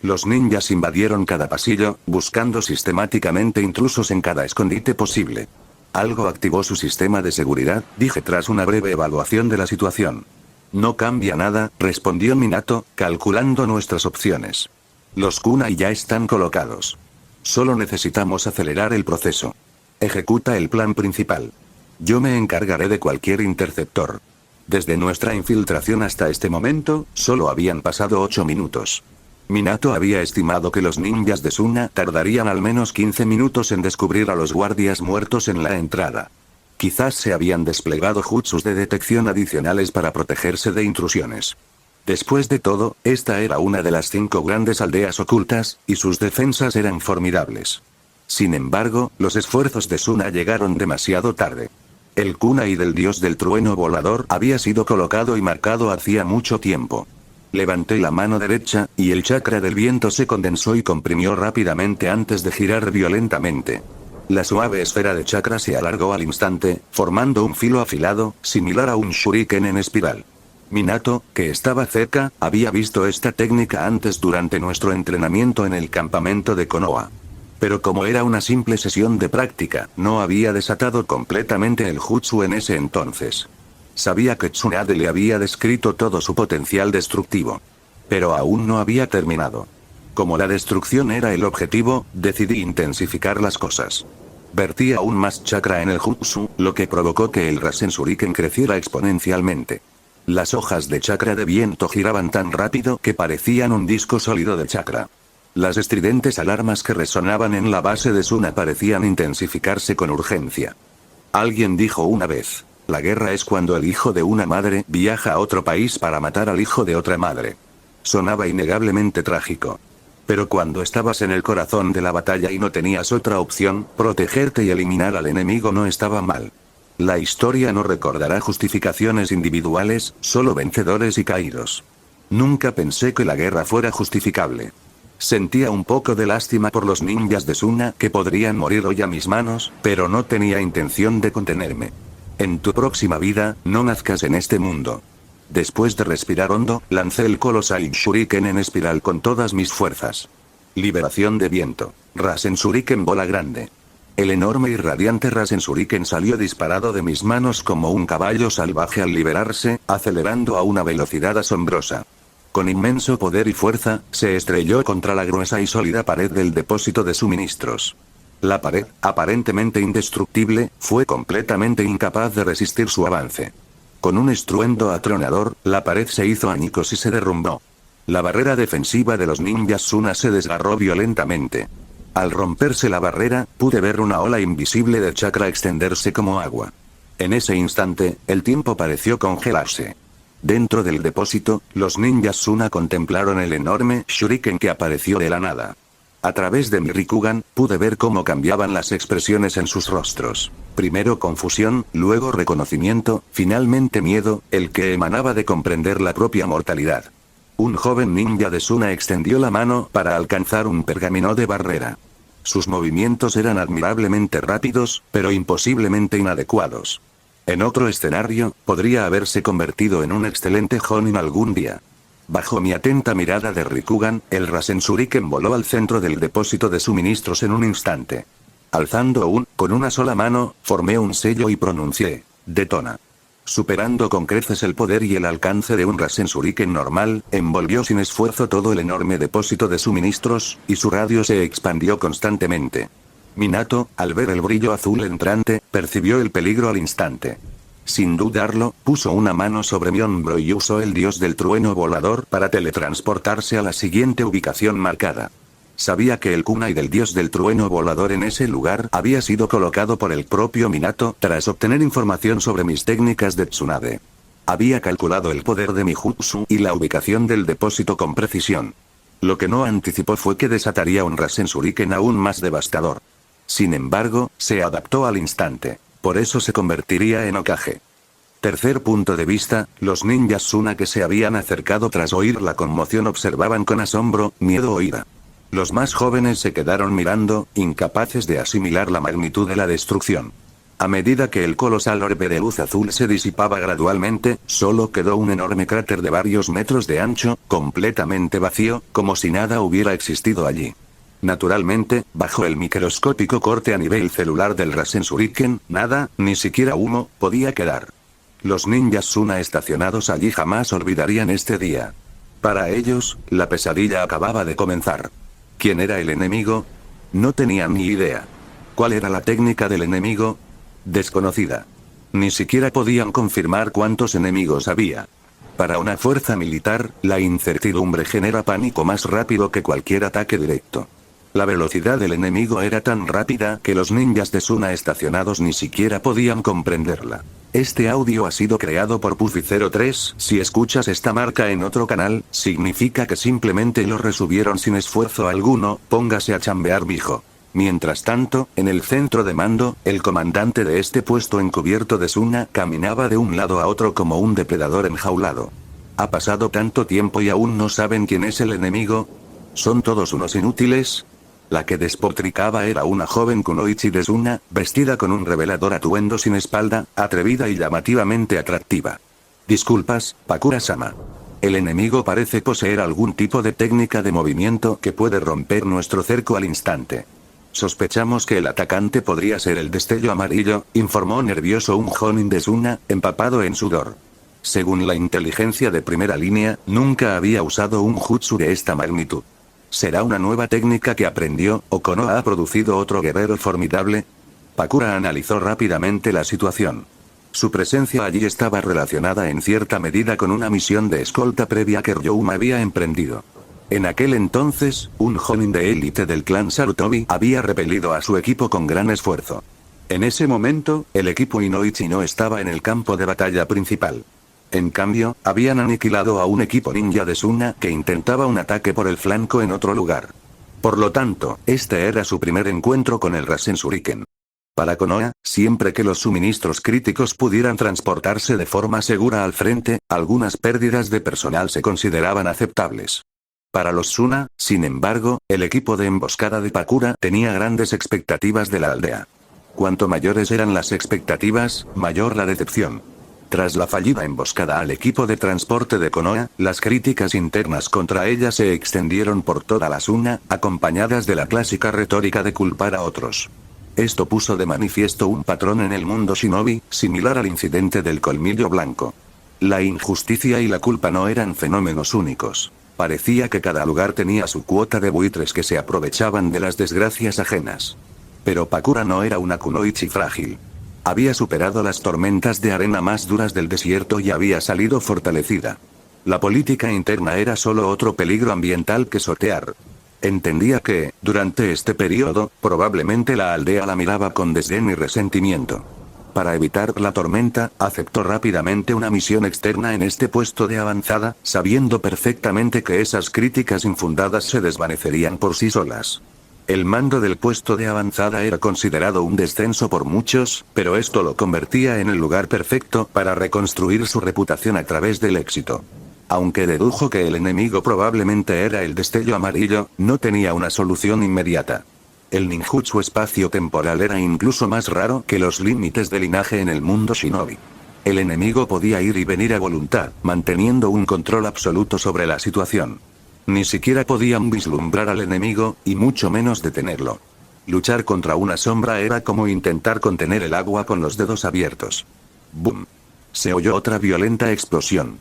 Los ninjas invadieron cada pasillo, buscando sistemáticamente intrusos en cada escondite posible. Algo activó su sistema de seguridad, dije tras una breve evaluación de la situación. No cambia nada, respondió Minato, calculando nuestras opciones. Los kunai ya están colocados. Solo necesitamos acelerar el proceso. Ejecuta el plan principal. Yo me encargaré de cualquier interceptor. Desde nuestra infiltración hasta este momento, solo habían pasado 8 minutos. Minato había estimado que los ninjas de Suna tardarían al menos 15 minutos en descubrir a los guardias muertos en la entrada. Quizás se habían desplegado jutsus de detección adicionales para protegerse de intrusiones. Después de todo, esta era una de las 5 grandes aldeas ocultas, y sus defensas eran formidables. Sin embargo, los esfuerzos de Suna llegaron demasiado tarde. El kunai del dios del trueno volador había sido colocado y marcado hacía mucho tiempo. Levanté la mano derecha, y el chakra del viento se condensó y comprimió rápidamente antes de girar violentamente. La suave esfera de chakra se alargó al instante, formando un filo afilado, similar a un shuriken en espiral. Minato, que estaba cerca, había visto esta técnica antes durante nuestro entrenamiento en el campamento de Konoha. Pero como era una simple sesión de práctica, no había desatado completamente el jutsu en ese entonces. Sabía que Tsunade le había descrito todo su potencial destructivo. Pero aún no había terminado. Como la destrucción era el objetivo, decidí intensificar las cosas. Vertí aún más chakra en el jutsu, lo que provocó que el Rasen Shuriken creciera exponencialmente. Las hojas de chakra de viento giraban tan rápido que parecían un disco sólido de chakra. Las estridentes alarmas que resonaban en la base de Suna parecían intensificarse con urgencia. Alguien dijo una vez, la guerra es cuando el hijo de una madre viaja a otro país para matar al hijo de otra madre. Sonaba innegablemente trágico. Pero cuando estabas en el corazón de la batalla y no tenías otra opción, protegerte y eliminar al enemigo no estaba mal. La historia no recordará justificaciones individuales, solo vencedores y caídos. Nunca pensé que la guerra fuera justificable. Sentía un poco de lástima por los ninjas de Suna que podrían morir hoy a mis manos, pero no tenía intención de contenerme. En tu próxima vida, no nazcas en este mundo. Después de respirar hondo, lancé el colosal Shuriken en espiral con todas mis fuerzas. Liberación de viento. Rasen Shuriken bola grande. El enorme y radiante Rasen Shuriken salió disparado de mis manos como un caballo salvaje al liberarse, acelerando a una velocidad asombrosa. Con inmenso poder y fuerza, se estrelló contra la gruesa y sólida pared del depósito de suministros. La pared, aparentemente indestructible, fue completamente incapaz de resistir su avance. Con un estruendo atronador, la pared se hizo añicos y se derrumbó. La barrera defensiva de los ninjas Suna se desgarró violentamente. Al romperse la barrera, pude ver una ola invisible de chakra extenderse como agua. En ese instante, el tiempo pareció congelarse. Dentro del depósito, los ninjas Suna contemplaron el enorme shuriken que apareció de la nada. A través de mi Rikugan, pude ver cómo cambiaban las expresiones en sus rostros. Primero confusión, luego reconocimiento, finalmente miedo, el que emanaba de comprender la propia mortalidad. Un joven ninja de Suna extendió la mano para alcanzar un pergamino de barrera. Sus movimientos eran admirablemente rápidos, pero imposiblemente inadecuados. En otro escenario, podría haberse convertido en un excelente Jonin algún día. Bajo mi atenta mirada de Rikugan, el Rasen Shuriken voló al centro del depósito de suministros en un instante. Alzando con una sola mano, formé un sello y pronuncié, detona. Superando con creces el poder y el alcance de un Rasen Shuriken normal, envolvió sin esfuerzo todo el enorme depósito de suministros, y su radio se expandió constantemente. Minato, al ver el brillo azul entrante, percibió el peligro al instante. Sin dudarlo, puso una mano sobre mi hombro y usó el dios del trueno volador para teletransportarse a la siguiente ubicación marcada. Sabía que el kunai del dios del trueno volador en ese lugar había sido colocado por el propio Minato tras obtener información sobre mis técnicas de Tsunade. Había calculado el poder de mi jutsu y la ubicación del depósito con precisión. Lo que no anticipó fue que desataría un Rasen Shuriken aún más devastador. Sin embargo, se adaptó al instante. Por eso se convertiría en Hokage. Tercer punto de vista, los ninjas Suna que se habían acercado tras oír la conmoción observaban con asombro, miedo o ira. Los más jóvenes se quedaron mirando, incapaces de asimilar la magnitud de la destrucción. A medida que el colosal orbe de luz azul se disipaba gradualmente, solo quedó un enorme cráter de varios metros de ancho, completamente vacío, como si nada hubiera existido allí. Naturalmente, bajo el microscópico corte a nivel celular del Rasen Shuriken, nada, ni siquiera humo, podía quedar. Los ninjas Suna estacionados allí jamás olvidarían este día. Para ellos, la pesadilla acababa de comenzar. ¿Quién era el enemigo? No tenían ni idea. ¿Cuál era la técnica del enemigo? Desconocida. Ni siquiera podían confirmar cuántos enemigos había. Para una fuerza militar, la incertidumbre genera pánico más rápido que cualquier ataque directo. La velocidad del enemigo era tan rápida que los ninjas de Suna estacionados ni siquiera podían comprenderla. Este audio ha sido creado por Puffy03, si escuchas esta marca en otro canal, significa que simplemente lo resubieron sin esfuerzo alguno, póngase a chambear mijo. Mientras tanto, en el centro de mando, el comandante de este puesto encubierto de Suna caminaba de un lado a otro como un depredador enjaulado. ¿Ha pasado tanto tiempo y aún no saben quién es el enemigo? ¿Son todos unos inútiles? La que despotricaba era una joven kunoichi de Suna, vestida con un revelador atuendo sin espalda, atrevida y llamativamente atractiva. Disculpas, Pakura-sama. El enemigo parece poseer algún tipo de técnica de movimiento que puede romper nuestro cerco al instante. Sospechamos que el atacante podría ser el destello amarillo, informó nervioso un jonin de Suna, empapado en sudor. Según la inteligencia de primera línea, nunca había usado un jutsu de esta magnitud. ¿Será una nueva técnica que aprendió, o Konoha ha producido otro guerrero formidable? Pakura analizó rápidamente la situación. Su presencia allí estaba relacionada en cierta medida con una misión de escolta previa que Ryoma había emprendido. En aquel entonces, un jonin de élite del clan Sarutobi había repelido a su equipo con gran esfuerzo. En ese momento, el equipo Inoichi no estaba en el campo de batalla principal. En cambio, habían aniquilado a un equipo ninja de Suna que intentaba un ataque por el flanco en otro lugar. Por lo tanto, este era su primer encuentro con el Rasen Shuriken. Para Konoha, siempre que los suministros críticos pudieran transportarse de forma segura al frente, algunas pérdidas de personal se consideraban aceptables. Para los Suna, sin embargo, el equipo de emboscada de Pakura tenía grandes expectativas de la aldea. Cuanto mayores eran las expectativas, mayor la decepción. Tras la fallida emboscada al equipo de transporte de Konoha, las críticas internas contra ella se extendieron por toda la Suna, acompañadas de la clásica retórica de culpar a otros. Esto puso de manifiesto un patrón en el mundo shinobi, similar al incidente del colmillo blanco. La injusticia y la culpa no eran fenómenos únicos. Parecía que cada lugar tenía su cuota de buitres que se aprovechaban de las desgracias ajenas. Pero Pakura no era una kunoichi frágil. Había superado las tormentas de arena más duras del desierto y había salido fortalecida. La política interna era solo otro peligro ambiental que sortear. Entendía que, durante este periodo, probablemente la aldea la miraba con desdén y resentimiento. Para evitar la tormenta, aceptó rápidamente una misión externa en este puesto de avanzada, sabiendo perfectamente que esas críticas infundadas se desvanecerían por sí solas. El mando del puesto de avanzada era considerado un descenso por muchos, pero esto lo convertía en el lugar perfecto para reconstruir su reputación a través del éxito. Aunque dedujo que el enemigo probablemente era el destello amarillo, no tenía una solución inmediata. El ninjutsu espacio-temporal era incluso más raro que los límites de linaje en el mundo shinobi. El enemigo podía ir y venir a voluntad, manteniendo un control absoluto sobre la situación. Ni siquiera podían vislumbrar al enemigo, y mucho menos detenerlo. Luchar contra una sombra era como intentar contener el agua con los dedos abiertos. ¡Bum! Se oyó otra violenta explosión.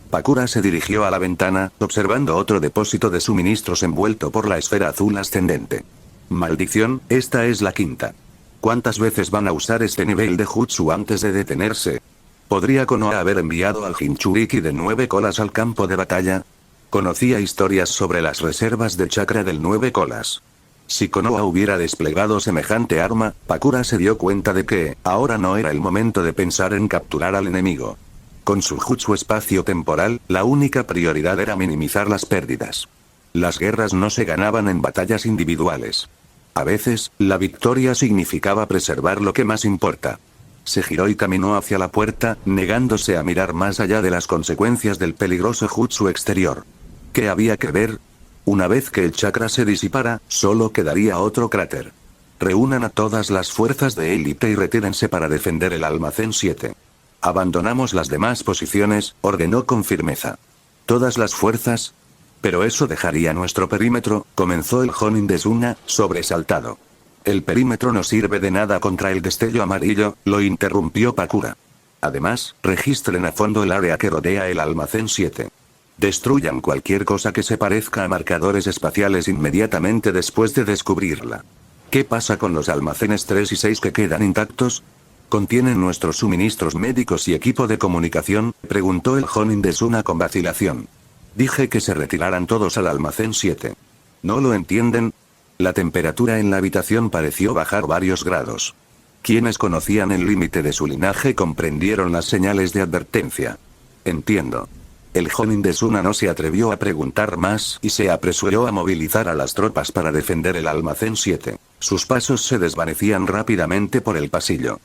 Pakura se dirigió a la ventana, observando otro depósito de suministros envuelto por la esfera azul ascendente. Maldición, esta es la quinta. ¿Cuántas veces van a usar este nivel de jutsu antes de detenerse? ¿Podría Konoha haber enviado al Jinchuriki de 9 colas al campo de batalla? Conocía historias sobre las reservas de chakra del 9 colas. Si Konoha hubiera desplegado semejante arma, Pakura se dio cuenta de que, ahora no era el momento de pensar en capturar al enemigo. Con su jutsu espacio-temporal, la única prioridad era minimizar las pérdidas. Las guerras no se ganaban en batallas individuales. A veces, la victoria significaba preservar lo que más importa. Se giró y caminó hacia la puerta, negándose a mirar más allá de las consecuencias del peligroso jutsu exterior. ¿Qué había que ver? Una vez que el chakra se disipara, solo quedaría otro cráter. Reúnan a todas las fuerzas de élite y retírense para defender el almacén 7. Abandonamos las demás posiciones, ordenó con firmeza. ¿Todas las fuerzas? Pero eso dejaría nuestro perímetro, comenzó el Jonin de Suna, sobresaltado. El perímetro no sirve de nada contra el destello amarillo, lo interrumpió Pakura. Además, registren a fondo el área que rodea el almacén 7. Destruyan cualquier cosa que se parezca a marcadores espaciales inmediatamente después de descubrirla. ¿Qué pasa con los almacenes 3 y 6 que quedan intactos? ¿Contienen nuestros suministros médicos y equipo de comunicación?, preguntó el Jonin de Suna con vacilación. Dije que se retiraran todos al almacén 7. ¿No lo entienden? La temperatura en la habitación pareció bajar varios grados. Quienes conocían el límite de su linaje comprendieron las señales de advertencia. Entiendo. El Jonin de Suna no se atrevió a preguntar más y se apresuró a movilizar a las tropas para defender el almacén 7. Sus pasos se desvanecían rápidamente por el pasillo.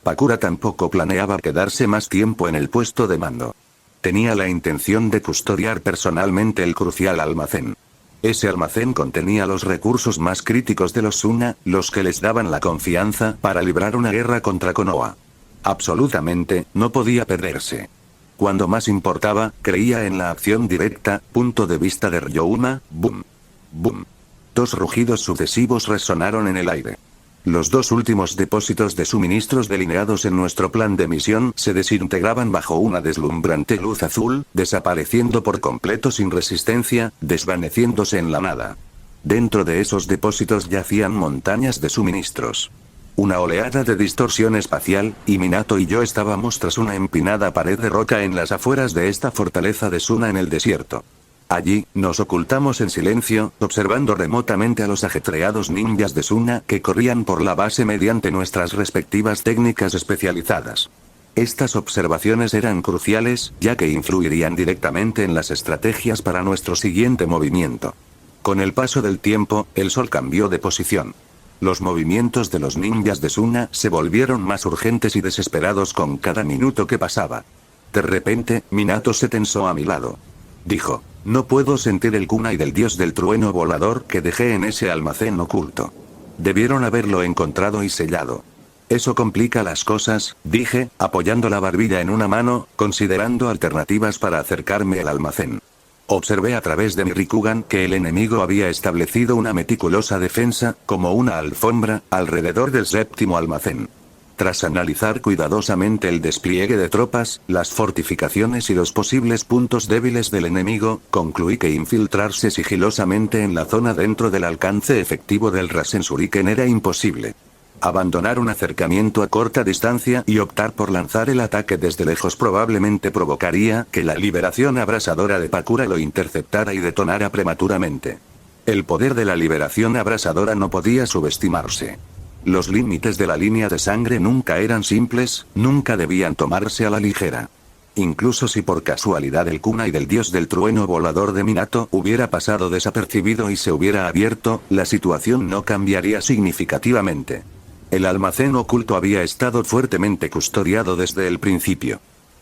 Pakura tampoco planeaba quedarse más tiempo en el puesto de mando. Tenía la intención de custodiar personalmente el crucial almacén. Ese almacén contenía los recursos más críticos de los Suna, los que les daban la confianza para librar una guerra contra Konoha. Absolutamente, no podía perderse. Cuando más importaba, creía en la acción directa, punto de vista de Ryouma, boom. Boom. 2 rugidos sucesivos resonaron en el aire. Los 2 últimos depósitos de suministros delineados en nuestro plan de misión se desintegraban bajo una deslumbrante luz azul, desapareciendo por completo sin resistencia, desvaneciéndose en la nada. Dentro de esos depósitos yacían montañas de suministros. Una oleada de distorsión espacial, y Minato y yo estábamos tras una empinada pared de roca en las afueras de esta fortaleza de Suna en el desierto. Allí, nos ocultamos en silencio, observando remotamente a los ajetreados ninjas de Suna que corrían por la base mediante nuestras respectivas técnicas especializadas. Estas observaciones eran cruciales, ya que influirían directamente en las estrategias para nuestro siguiente movimiento. Con el paso del tiempo, el sol cambió de posición. Los movimientos de los ninjas de Suna se volvieron más urgentes y desesperados con cada minuto que pasaba. De repente, Minato se tensó a mi lado. Dijo, no puedo sentir el kunai del dios del trueno volador que dejé en ese almacén oculto. Debieron haberlo encontrado y sellado. Eso complica las cosas, dije, apoyando la barbilla en una mano, considerando alternativas para acercarme al almacén. Observé a través de mi Rikugan que el enemigo había establecido una meticulosa defensa, como una alfombra, alrededor del 7º almacén. Tras analizar cuidadosamente el despliegue de tropas, las fortificaciones y los posibles puntos débiles del enemigo, concluí que infiltrarse sigilosamente en la zona dentro del alcance efectivo del Rasen Shuriken era imposible. Abandonar un acercamiento a corta distancia y optar por lanzar el ataque desde lejos probablemente provocaría que la liberación abrasadora de Pakura lo interceptara y detonara prematuramente. El poder de la liberación abrasadora no podía subestimarse. Los límites de la línea de sangre nunca eran simples, nunca debían tomarse a la ligera. Incluso si por casualidad el kunai del dios del trueno volador de Minato hubiera pasado desapercibido y se hubiera abierto, la situación no cambiaría significativamente. El almacén oculto había estado fuertemente custodiado desde el principio.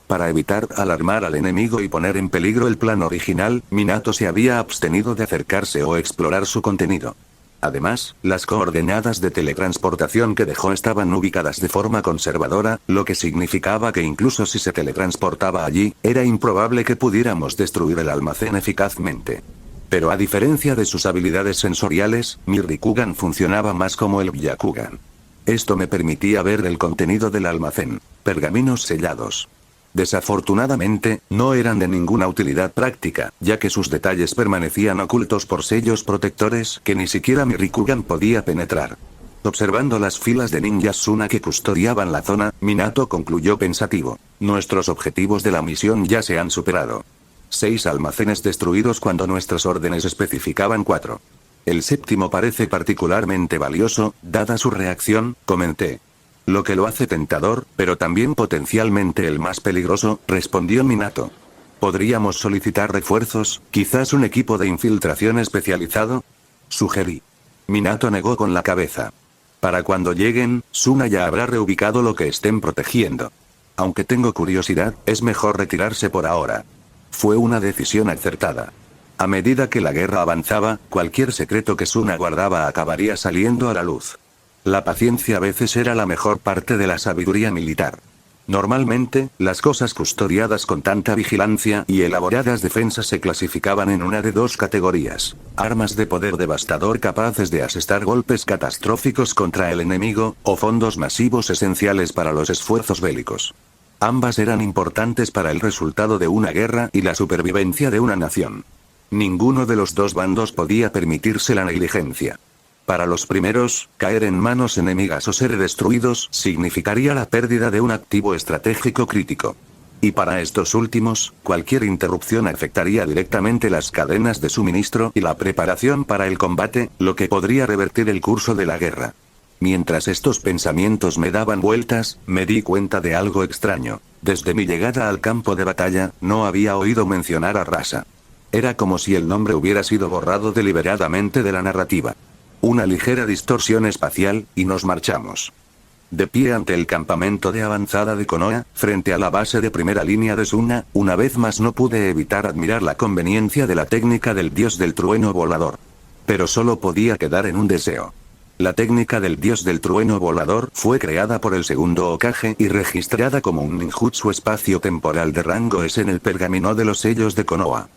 Para evitar alarmar al enemigo y poner en peligro el plan original, Minato se había abstenido de acercarse o explorar su contenido. Además, las coordenadas de teletransportación que dejó estaban ubicadas de forma conservadora, lo que significaba que incluso si se teletransportaba allí, era improbable que pudiéramos destruir el almacén eficazmente. Pero a diferencia de sus habilidades sensoriales, mi Rikugan funcionaba más como el Byakugan. Esto me permitía ver el contenido del almacén. Pergaminos sellados. Desafortunadamente, no eran de ninguna utilidad práctica, ya que sus detalles permanecían ocultos por sellos protectores que ni siquiera mi Rikugan podía penetrar. Observando las filas de ninjas Suna que custodiaban la zona, Minato concluyó pensativo. Nuestros objetivos de la misión ya se han superado. 6 almacenes destruidos cuando nuestras órdenes especificaban 4. El séptimo parece particularmente valioso, dada su reacción, comenté. Lo que lo hace tentador, pero también potencialmente el más peligroso, respondió Minato. ¿Podríamos solicitar refuerzos, quizás un equipo de infiltración especializado? Sugerí. Minato negó con la cabeza. Para cuando lleguen, Suna ya habrá reubicado lo que estén protegiendo. Aunque tengo curiosidad, es mejor retirarse por ahora. Fue una decisión acertada. A medida que la guerra avanzaba, cualquier secreto que Suna guardaba acabaría saliendo a la luz. La paciencia a veces era la mejor parte de la sabiduría militar. Normalmente, las cosas custodiadas con tanta vigilancia y elaboradas defensas se clasificaban en una de 2 categorías: armas de poder devastador capaces de asestar golpes catastróficos contra el enemigo, o fondos masivos esenciales para los esfuerzos bélicos. Ambas eran importantes para el resultado de una guerra y la supervivencia de una nación. Ninguno de los 2 bandos podía permitirse la negligencia. Para los primeros, caer en manos enemigas o ser destruidos significaría la pérdida de un activo estratégico crítico. Y para estos últimos, cualquier interrupción afectaría directamente las cadenas de suministro y la preparación para el combate, lo que podría revertir el curso de la guerra. Mientras estos pensamientos me daban vueltas, me di cuenta de algo extraño. Desde mi llegada al campo de batalla, no había oído mencionar a Rasa. Era como si el nombre hubiera sido borrado deliberadamente de la narrativa. Una ligera distorsión espacial, y nos marchamos. De pie ante el campamento de avanzada de Konoha, frente a la base de primera línea de Suna, una vez más no pude evitar admirar la conveniencia de la técnica del dios del trueno volador. Pero solo podía quedar en un deseo. La técnica del dios del trueno volador fue creada por el segundo Hokage y registrada como un ninjutsu espacio-temporal de rango S en el pergamino de los sellos de Konoha.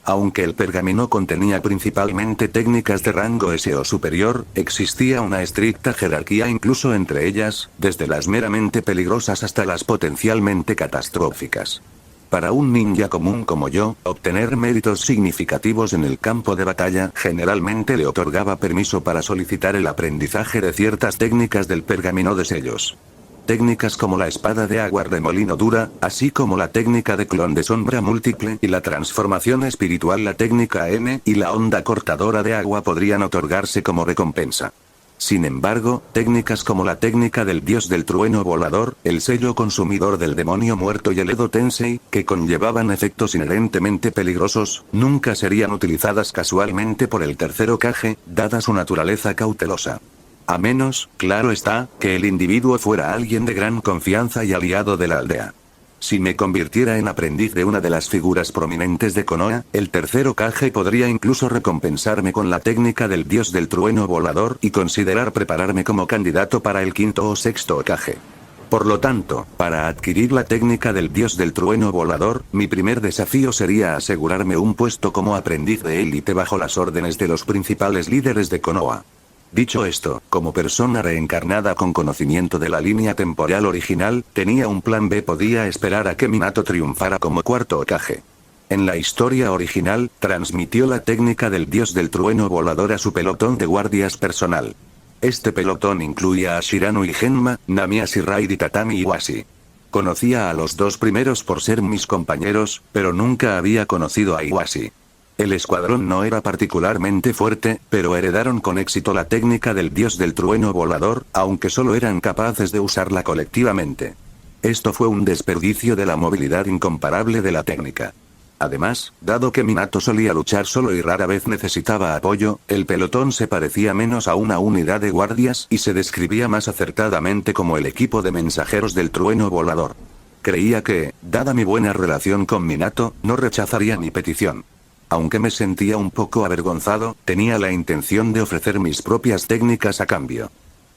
Aunque el pergamino contenía principalmente técnicas de rango S o superior, existía una estricta jerarquía incluso entre ellas, desde las meramente peligrosas hasta las potencialmente catastróficas. Para un ninja común como yo, obtener méritos significativos en el campo de batalla generalmente le otorgaba permiso para solicitar el aprendizaje de ciertas técnicas del pergamino de sellos. Técnicas como la espada de agua remolino dura, así como la técnica de clon de sombra múltiple y la transformación espiritual, la técnica N y la onda cortadora de agua podrían otorgarse como recompensa. Sin embargo, técnicas como la técnica del dios del trueno volador, el sello consumidor del demonio muerto y el Edo Tensei, que conllevaban efectos inherentemente peligrosos, nunca serían utilizadas casualmente por el tercer Hokage, dada su naturaleza cautelosa. A menos, claro está, que el individuo fuera alguien de gran confianza y aliado de la aldea. Si me convirtiera en aprendiz de una de las figuras prominentes de Konoha, el tercer Hokage podría incluso recompensarme con la técnica del dios del trueno volador y considerar prepararme como candidato para el quinto o sexto Hokage. Por lo tanto, para adquirir la técnica del dios del trueno volador, mi primer desafío sería asegurarme un puesto como aprendiz de élite bajo las órdenes de los principales líderes de Konoha. Dicho esto, como persona reencarnada con conocimiento de la línea temporal original, tenía un plan B. Podía esperar a que Minato triunfara como cuarto Hokage. En la historia original, transmitió la técnica del dios del trueno volador a su pelotón de guardias personal. Este pelotón incluía a Shirano y Genma, Namiasi Raid y Tatami Iwasi. Conocía a los dos primeros por ser mis compañeros, pero nunca había conocido a Iwasi. El escuadrón no era particularmente fuerte, pero heredaron con éxito la técnica del dios del trueno volador, aunque solo eran capaces de usarla colectivamente. Esto fue un desperdicio de la movilidad incomparable de la técnica. Además, dado que Minato solía luchar solo y rara vez necesitaba apoyo, el pelotón se parecía menos a una unidad de guardias y se describía más acertadamente como el equipo de mensajeros del trueno volador. Creía que, dada mi buena relación con Minato, no rechazaría mi petición. Aunque me sentía un poco avergonzado, tenía la intención de ofrecer mis propias técnicas a cambio.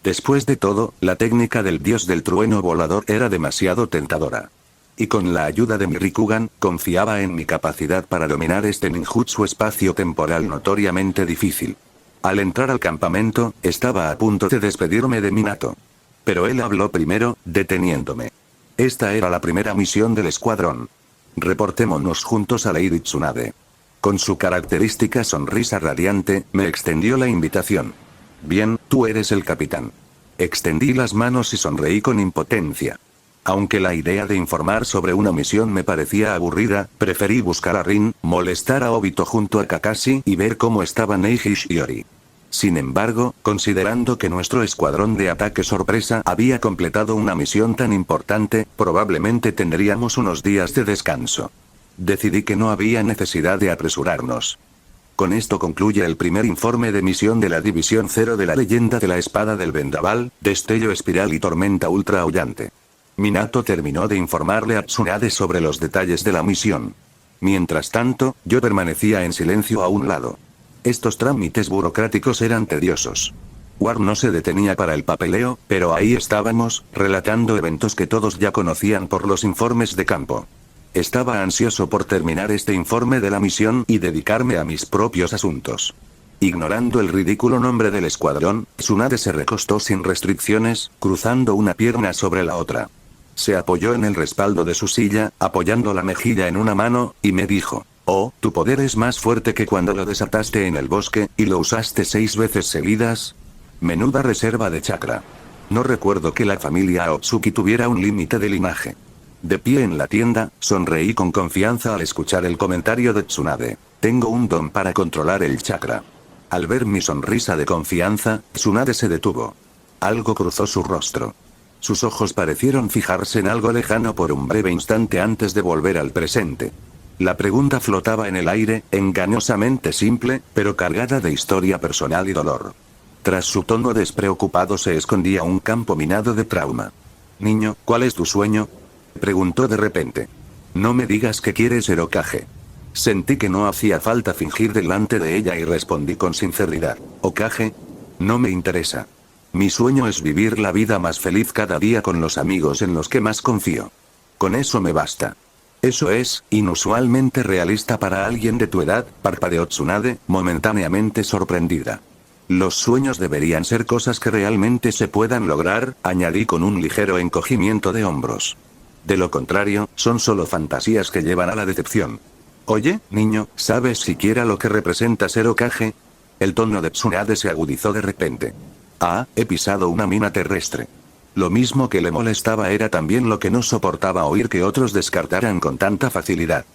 Después de todo, la técnica del dios del trueno volador era demasiado tentadora. Y con la ayuda de mi Rikugan, confiaba en mi capacidad para dominar este ninjutsu espacio-temporal notoriamente difícil. Al entrar al campamento, estaba a punto de despedirme de Minato. Pero él habló primero, deteniéndome. Esta era la primera misión del escuadrón. Reportémonos juntos a Lady Tsunade. Con su característica sonrisa radiante, me extendió la invitación. Bien, tú eres el capitán. Extendí las manos y sonreí con impotencia. Aunque la idea de informar sobre una misión me parecía aburrida, preferí buscar a Rin, molestar a Obito junto a Kakashi y ver cómo estaban Neji y Shiori. Sin embargo, considerando que nuestro escuadrón de ataque sorpresa había completado una misión tan importante, probablemente tendríamos unos días de descanso. Decidí que no había necesidad de apresurarnos. Con esto concluye el primer informe de misión de la División 0 de la leyenda de la espada del vendaval, destello espiral y tormenta ultra aullante. Minato terminó de informarle a Tsunade sobre los detalles de la misión. Mientras tanto, yo permanecía en silencio a un lado. Estos trámites burocráticos eran tediosos. War no se detenía para el papeleo, pero ahí estábamos, relatando eventos que todos ya conocían por los informes de campo. Estaba ansioso por terminar este informe de la misión y dedicarme a mis propios asuntos. Ignorando el ridículo nombre del escuadrón, Tsunade se recostó sin restricciones, cruzando una pierna sobre la otra. Se apoyó en el respaldo de su silla, apoyando la mejilla en una mano, y me dijo: «Oh, tu poder es más fuerte que cuando lo desataste en el bosque, y lo usaste 6 veces seguidas. Menuda reserva de chakra. No recuerdo que la familia Aotsuki tuviera un límite de linaje». De pie en la tienda, sonreí con confianza al escuchar el comentario de Tsunade. «Tengo un don para controlar el chakra». Al ver mi sonrisa de confianza, Tsunade se detuvo. Algo cruzó su rostro. Sus ojos parecieron fijarse en algo lejano por un breve instante antes de volver al presente. La pregunta flotaba en el aire, engañosamente simple, pero cargada de historia personal y dolor. Tras su tono despreocupado se escondía un campo minado de trauma. «Niño, ¿cuál es tu sueño?», preguntó de repente. «No me digas que quieres ser Hokage». Sentí que no hacía falta fingir delante de ella y respondí con sinceridad: «¿Hokage? No me interesa. Mi sueño es vivir la vida más feliz cada día con los amigos en los que más confío. Con eso me basta». «Eso es inusualmente realista para alguien de tu edad», parpadeó Tsunade, momentáneamente sorprendida. «Los sueños deberían ser cosas que realmente se puedan lograr», añadí con un ligero encogimiento de hombros. «De lo contrario, son solo fantasías que llevan a la decepción». «Oye, niño, ¿sabes siquiera lo que representa ser Hokage?». El tono de Tsunade se agudizó de repente. «Ah, he pisado una mina terrestre». Lo mismo que le molestaba era también lo que no soportaba oír que otros descartaran con tanta facilidad.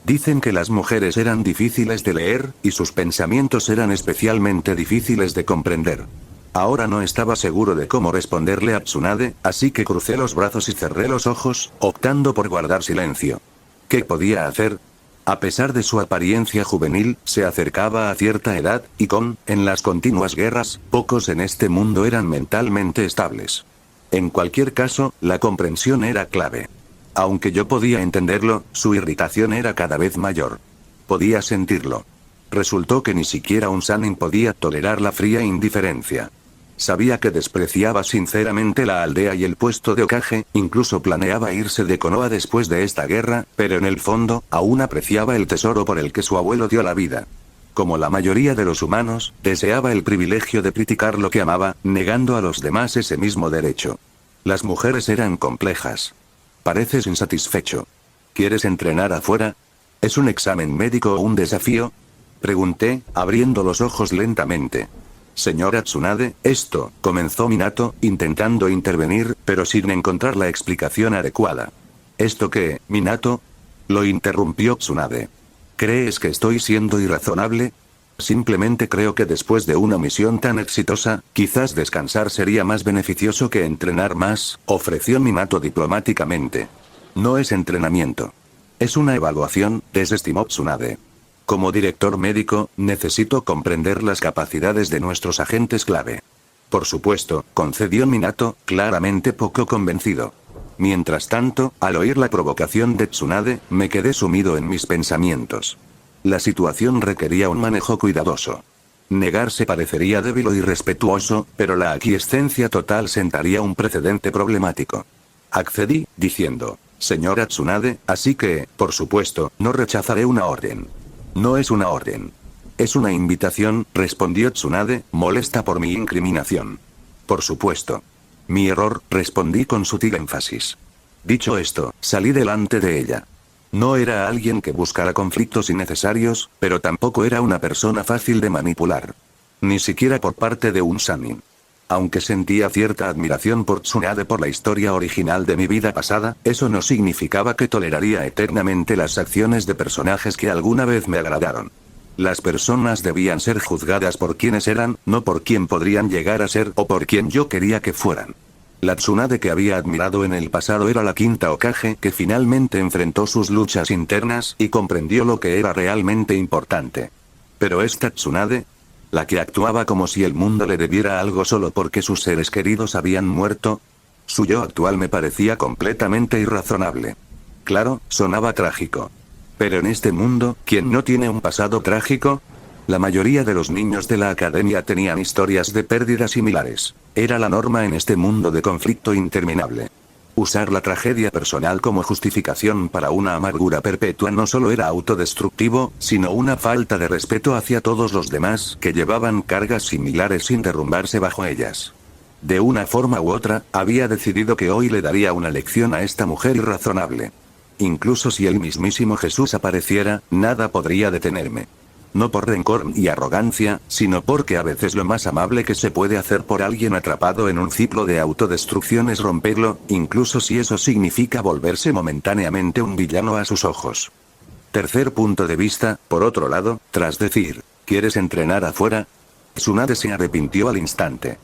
Dicen que las mujeres eran difíciles de leer, y sus pensamientos eran especialmente difíciles de comprender. Ahora no estaba seguro de cómo responderle a Tsunade, así que crucé los brazos y cerré los ojos, optando por guardar silencio. ¿Qué podía hacer? A pesar de su apariencia juvenil, se acercaba a cierta edad, y en las continuas guerras, pocos en este mundo eran mentalmente estables. En cualquier caso, la comprensión era clave. Aunque yo podía entenderlo, su irritación era cada vez mayor. Podía sentirlo. Resultó que ni siquiera un Sannin podía tolerar la fría indiferencia. Sabía que despreciaba sinceramente la aldea y el puesto de Hokage, incluso planeaba irse de Konoha después de esta guerra, pero en el fondo, aún apreciaba el tesoro por el que su abuelo dio la vida. Como la mayoría de los humanos, deseaba el privilegio de criticar lo que amaba, negando a los demás ese mismo derecho. Las mujeres eran complejas. Pareces insatisfecho. ¿Quieres entrenar afuera? ¿Es un examen médico o un desafío?, pregunté, abriendo los ojos lentamente. Señora Tsunade, esto, comenzó Minato, intentando intervenir, pero sin encontrar la explicación adecuada. ¿Esto qué, Minato? Lo interrumpió Tsunade. ¿Crees que estoy siendo irrazonable? Simplemente creo que después de una misión tan exitosa, quizás descansar sería más beneficioso que entrenar más, ofreció Minato diplomáticamente. No es entrenamiento. Es una evaluación, desestimó Tsunade. Como director médico, necesito comprender las capacidades de nuestros agentes clave. Por supuesto, concedió Minato, claramente poco convencido. Mientras tanto, al oír la provocación de Tsunade, me quedé sumido en mis pensamientos. La situación requería un manejo cuidadoso. Negarse parecería débil o irrespetuoso, pero la aquiescencia total sentaría un precedente problemático. Accedí, diciendo, señora Tsunade, así que, por supuesto, no rechazaré una orden. No es una orden. Es una invitación, respondió Tsunade, molesta por mi incriminación. Por supuesto. Mi error, respondí con sutil énfasis. Dicho esto, salí delante de ella. No era alguien que buscara conflictos innecesarios, pero tampoco era una persona fácil de manipular. Ni siquiera por parte de un Sannin. Aunque sentía cierta admiración por Tsunade por la historia original de mi vida pasada, eso no significaba que toleraría eternamente las acciones de personajes que alguna vez me agradaron. Las personas debían ser juzgadas por quienes eran, no por quién podrían llegar a ser o por quien yo quería que fueran. La Tsunade que había admirado en el pasado era la quinta Hokage que finalmente enfrentó sus luchas internas y comprendió lo que era realmente importante. Pero esta Tsunade, la que actuaba como si el mundo le debiera algo solo porque sus seres queridos habían muerto, su yo actual me parecía completamente irrazonable. Claro, sonaba trágico. Pero en este mundo, ¿quién no tiene un pasado trágico? La mayoría de los niños de la academia tenían historias de pérdida similares. Era la norma en este mundo de conflicto interminable. Usar la tragedia personal como justificación para una amargura perpetua no solo era autodestructivo, sino una falta de respeto hacia todos los demás que llevaban cargas similares sin derrumbarse bajo ellas. De una forma u otra, había decidido que hoy le daría una lección a esta mujer irrazonable. Incluso si el mismísimo Jesús apareciera, nada podría detenerme. No por rencor y arrogancia, sino porque a veces lo más amable que se puede hacer por alguien atrapado en un ciclo de autodestrucción es romperlo, incluso si eso significa volverse momentáneamente un villano a sus ojos. Tercer punto de vista, por otro lado, tras decir, ¿quieres entrenar afuera? Tsunade se arrepintió al instante.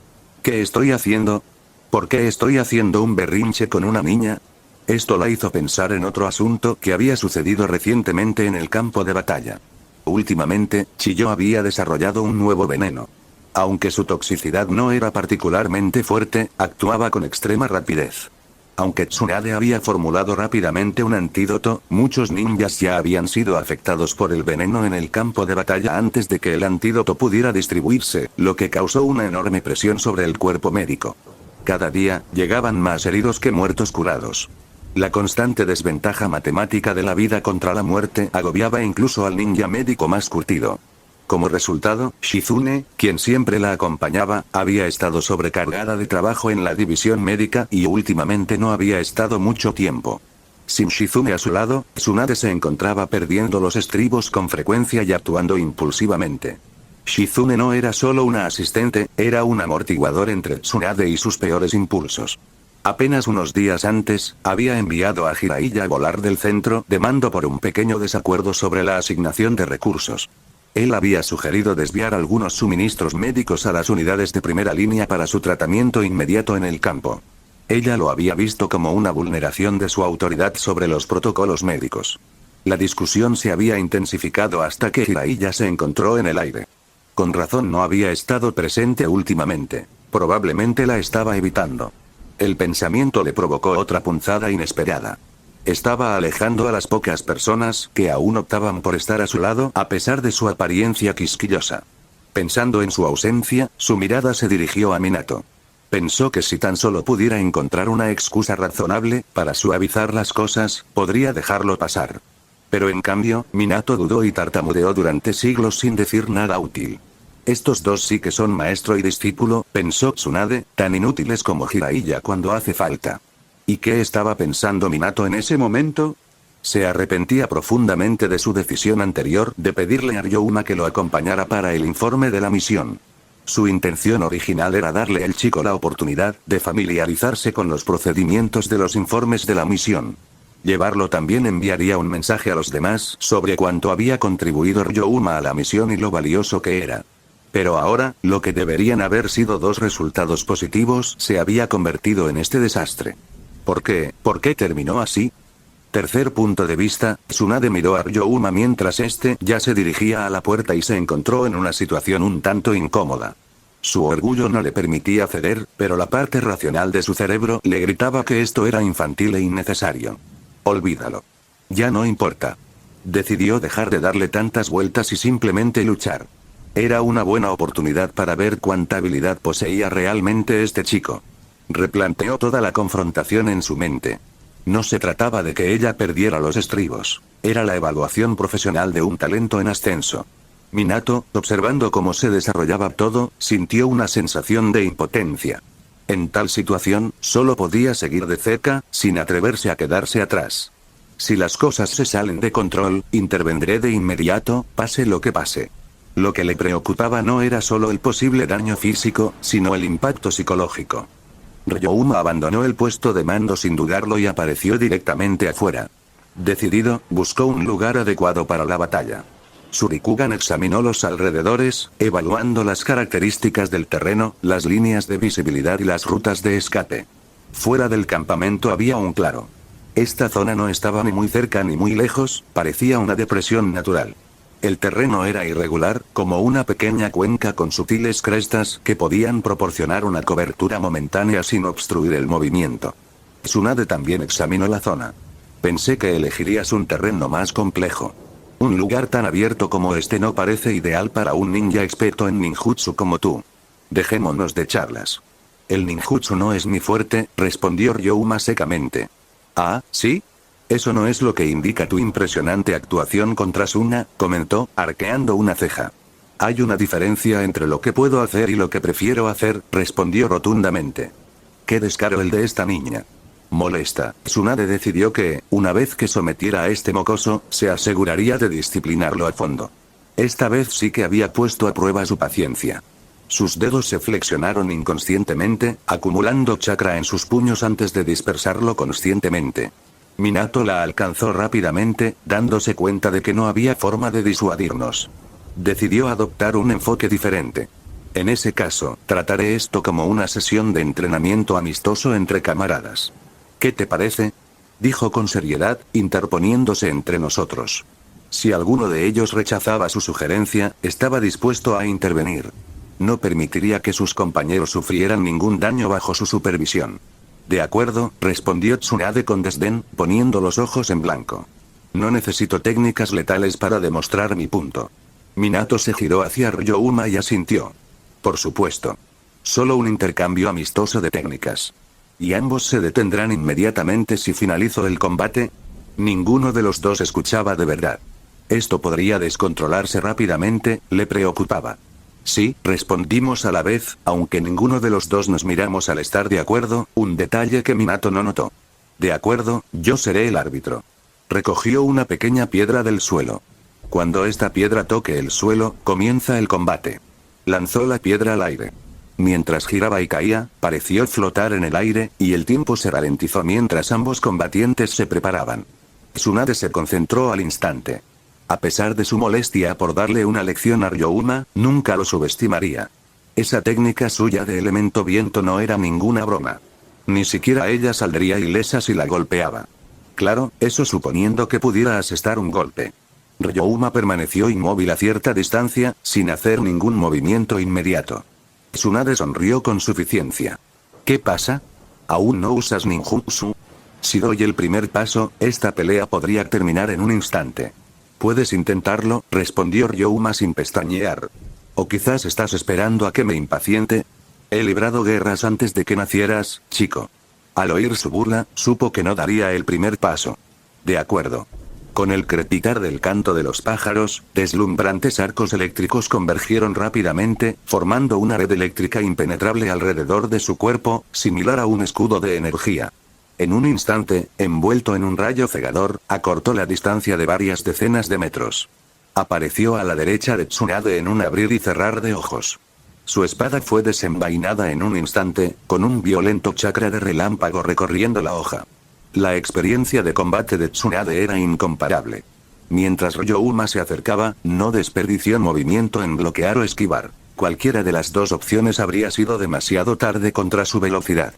¿Qué estoy haciendo? ¿Por qué estoy haciendo un berrinche con una niña? Esto la hizo pensar en otro asunto que había sucedido recientemente en el campo de batalla. Últimamente, Chiyo había desarrollado un nuevo veneno. Aunque su toxicidad no era particularmente fuerte, actuaba con extrema rapidez. Aunque Tsunade había formulado rápidamente un antídoto, muchos ninjas ya habían sido afectados por el veneno en el campo de batalla antes de que el antídoto pudiera distribuirse, lo que causó una enorme presión sobre el cuerpo médico. Cada día, llegaban más heridos que muertos curados. La constante desventaja matemática de la vida contra la muerte agobiaba incluso al ninja médico más curtido. Como resultado, Shizune, quien siempre la acompañaba, había estado sobrecargada de trabajo en la división médica y últimamente no había estado mucho tiempo. Sin Shizune a su lado, Tsunade se encontraba perdiendo los estribos con frecuencia y actuando impulsivamente. Shizune no era solo una asistente, era un amortiguador entre Tsunade y sus peores impulsos. Apenas unos días antes, había enviado a Jiraiya a volar del centro de mando por un pequeño desacuerdo sobre la asignación de recursos. Él había sugerido desviar algunos suministros médicos a las unidades de primera línea para su tratamiento inmediato en el campo. Ella lo había visto como una vulneración de su autoridad sobre los protocolos médicos. La discusión se había intensificado hasta que Jiraiya se encontró en el aire. Con razón no había estado presente últimamente. Probablemente la estaba evitando. El pensamiento le provocó otra punzada inesperada. Estaba alejando a las pocas personas que aún optaban por estar a su lado a pesar de su apariencia quisquillosa. Pensando en su ausencia, su mirada se dirigió a Minato. Pensó que si tan solo pudiera encontrar una excusa razonable para suavizar las cosas, podría dejarlo pasar. Pero en cambio, Minato dudó y tartamudeó durante siglos sin decir nada útil. Estos dos sí que son maestro y discípulo, pensó Tsunade, tan inútiles como Jiraiya cuando hace falta. ¿Y qué estaba pensando Minato en ese momento? Se arrepentía profundamente de su decisión anterior de pedirle a Ryouma que lo acompañara para el informe de la misión. Su intención original era darle al chico la oportunidad de familiarizarse con los procedimientos de los informes de la misión. Llevarlo también enviaría un mensaje a los demás sobre cuánto había contribuido Ryouma a la misión y lo valioso que era. Pero ahora, lo que deberían haber sido dos resultados positivos se había convertido en este desastre. ¿Por qué? ¿Por qué terminó así? Tercer punto de vista, Tsunade miró a Ryouma mientras este ya se dirigía a la puerta y se encontró en una situación un tanto incómoda. Su orgullo no le permitía ceder, pero la parte racional de su cerebro le gritaba que esto era infantil e innecesario. Olvídalo. Ya no importa. Decidió dejar de darle tantas vueltas y simplemente luchar. Era una buena oportunidad para ver cuánta habilidad poseía realmente este chico. Replanteó toda la confrontación en su mente. No se trataba de que ella perdiera los estribos. Era la evaluación profesional de un talento en ascenso. Minato, observando cómo se desarrollaba todo, sintió una sensación de impotencia. En tal situación, solo podía seguir de cerca, sin atreverse a quedarse atrás. Si las cosas se salen de control, intervendré de inmediato, pase lo que pase. Lo que le preocupaba no era solo el posible daño físico, sino el impacto psicológico. Ryouma abandonó el puesto de mando sin dudarlo y apareció directamente afuera. Decidido, buscó un lugar adecuado para la batalla. Shurikugan examinó los alrededores, evaluando las características del terreno, las líneas de visibilidad y las rutas de escape. Fuera del campamento había un claro. Esta zona no estaba ni muy cerca ni muy lejos, parecía una depresión natural. El terreno era irregular, como una pequeña cuenca con sutiles crestas que podían proporcionar una cobertura momentánea sin obstruir el movimiento. Tsunade también examinó la zona. Pensé que elegirías un terreno más complejo. Un lugar tan abierto como este no parece ideal para un ninja experto en ninjutsu como tú. Dejémonos de charlas. El ninjutsu no es mi fuerte, respondió Ryouma secamente. Ah, ¿sí? Eso no es lo que indica tu impresionante actuación contra Suna, comentó, arqueando una ceja. Hay una diferencia entre lo que puedo hacer y lo que prefiero hacer, respondió rotundamente. Qué descaro el de esta niña. Molesta, Tsunade decidió que, una vez que sometiera a este mocoso, se aseguraría de disciplinarlo a fondo. Esta vez sí que había puesto a prueba su paciencia. Sus dedos se flexionaron inconscientemente, acumulando chakra en sus puños antes de dispersarlo conscientemente. Minato la alcanzó rápidamente, dándose cuenta de que no había forma de disuadirnos. Decidió adoptar un enfoque diferente. En ese caso, trataré esto como una sesión de entrenamiento amistoso entre camaradas. ¿Qué te parece? Dijo con seriedad, interponiéndose entre nosotros. Si alguno de ellos rechazaba su sugerencia, estaba dispuesto a intervenir. No permitiría que sus compañeros sufrieran ningún daño bajo su supervisión. De acuerdo, respondió Tsunade con desdén, poniendo los ojos en blanco. No necesito técnicas letales para demostrar mi punto. Minato se giró hacia Ryouma y asintió. Por supuesto. Solo un intercambio amistoso de técnicas. ¿Y ambos se detendrán inmediatamente si finalizo el combate? Ninguno de los dos escuchaba de verdad. Esto podría descontrolarse rápidamente, le preocupaba. Sí, respondimos a la vez, aunque ninguno de los dos nos miramos al estar de acuerdo, un detalle que Minato no notó. De acuerdo, yo seré el árbitro. Recogió una pequeña piedra del suelo. Cuando esta piedra toque el suelo, comienza el combate. Lanzó la piedra al aire. Mientras giraba y caía, pareció flotar en el aire, y el tiempo se ralentizó mientras ambos combatientes se preparaban. Tsunade se concentró al instante. A pesar de su molestia por darle una lección a Ryouma, nunca lo subestimaría. Esa técnica suya de elemento viento no era ninguna broma. Ni siquiera ella saldría ilesa si la golpeaba. Claro, eso suponiendo que pudiera asestar un golpe. Ryouma permaneció inmóvil a cierta distancia, sin hacer ningún movimiento inmediato. Tsunade sonrió con suficiencia. ¿Qué pasa? ¿Aún no usas ninjutsu? Si doy el primer paso, esta pelea podría terminar en un instante. Puedes intentarlo, respondió Ryouma sin pestañear. O quizás estás esperando a que me impaciente. He librado guerras antes de que nacieras, chico. Al oír su burla, supo que no daría el primer paso. De acuerdo. Con el crepitar del canto de los pájaros, deslumbrantes arcos eléctricos convergieron rápidamente, formando una red eléctrica impenetrable alrededor de su cuerpo, similar a un escudo de energía. En un instante, envuelto en un rayo cegador, acortó la distancia de varias decenas de metros. Apareció a la derecha de Tsunade en un abrir y cerrar de ojos. Su espada fue desenvainada en un instante, con un violento chakra de relámpago recorriendo la hoja. La experiencia de combate de Tsunade era incomparable. Mientras Ryouma se acercaba, no desperdició movimiento en bloquear o esquivar. Cualquiera de las dos opciones habría sido demasiado tarde contra su velocidad.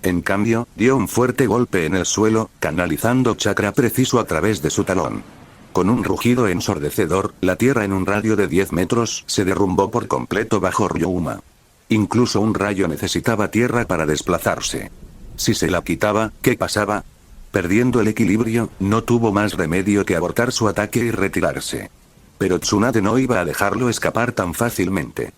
En cambio, dio un fuerte golpe en el suelo, canalizando chakra preciso a través de su talón. Con un rugido ensordecedor, la tierra en un radio de 10 metros se derrumbó por completo bajo Ryouma. Incluso un rayo necesitaba tierra para desplazarse. Si se la quitaba, ¿qué pasaba? Perdiendo el equilibrio, no tuvo más remedio que abortar su ataque y retirarse. Pero Tsunade no iba a dejarlo escapar tan fácilmente.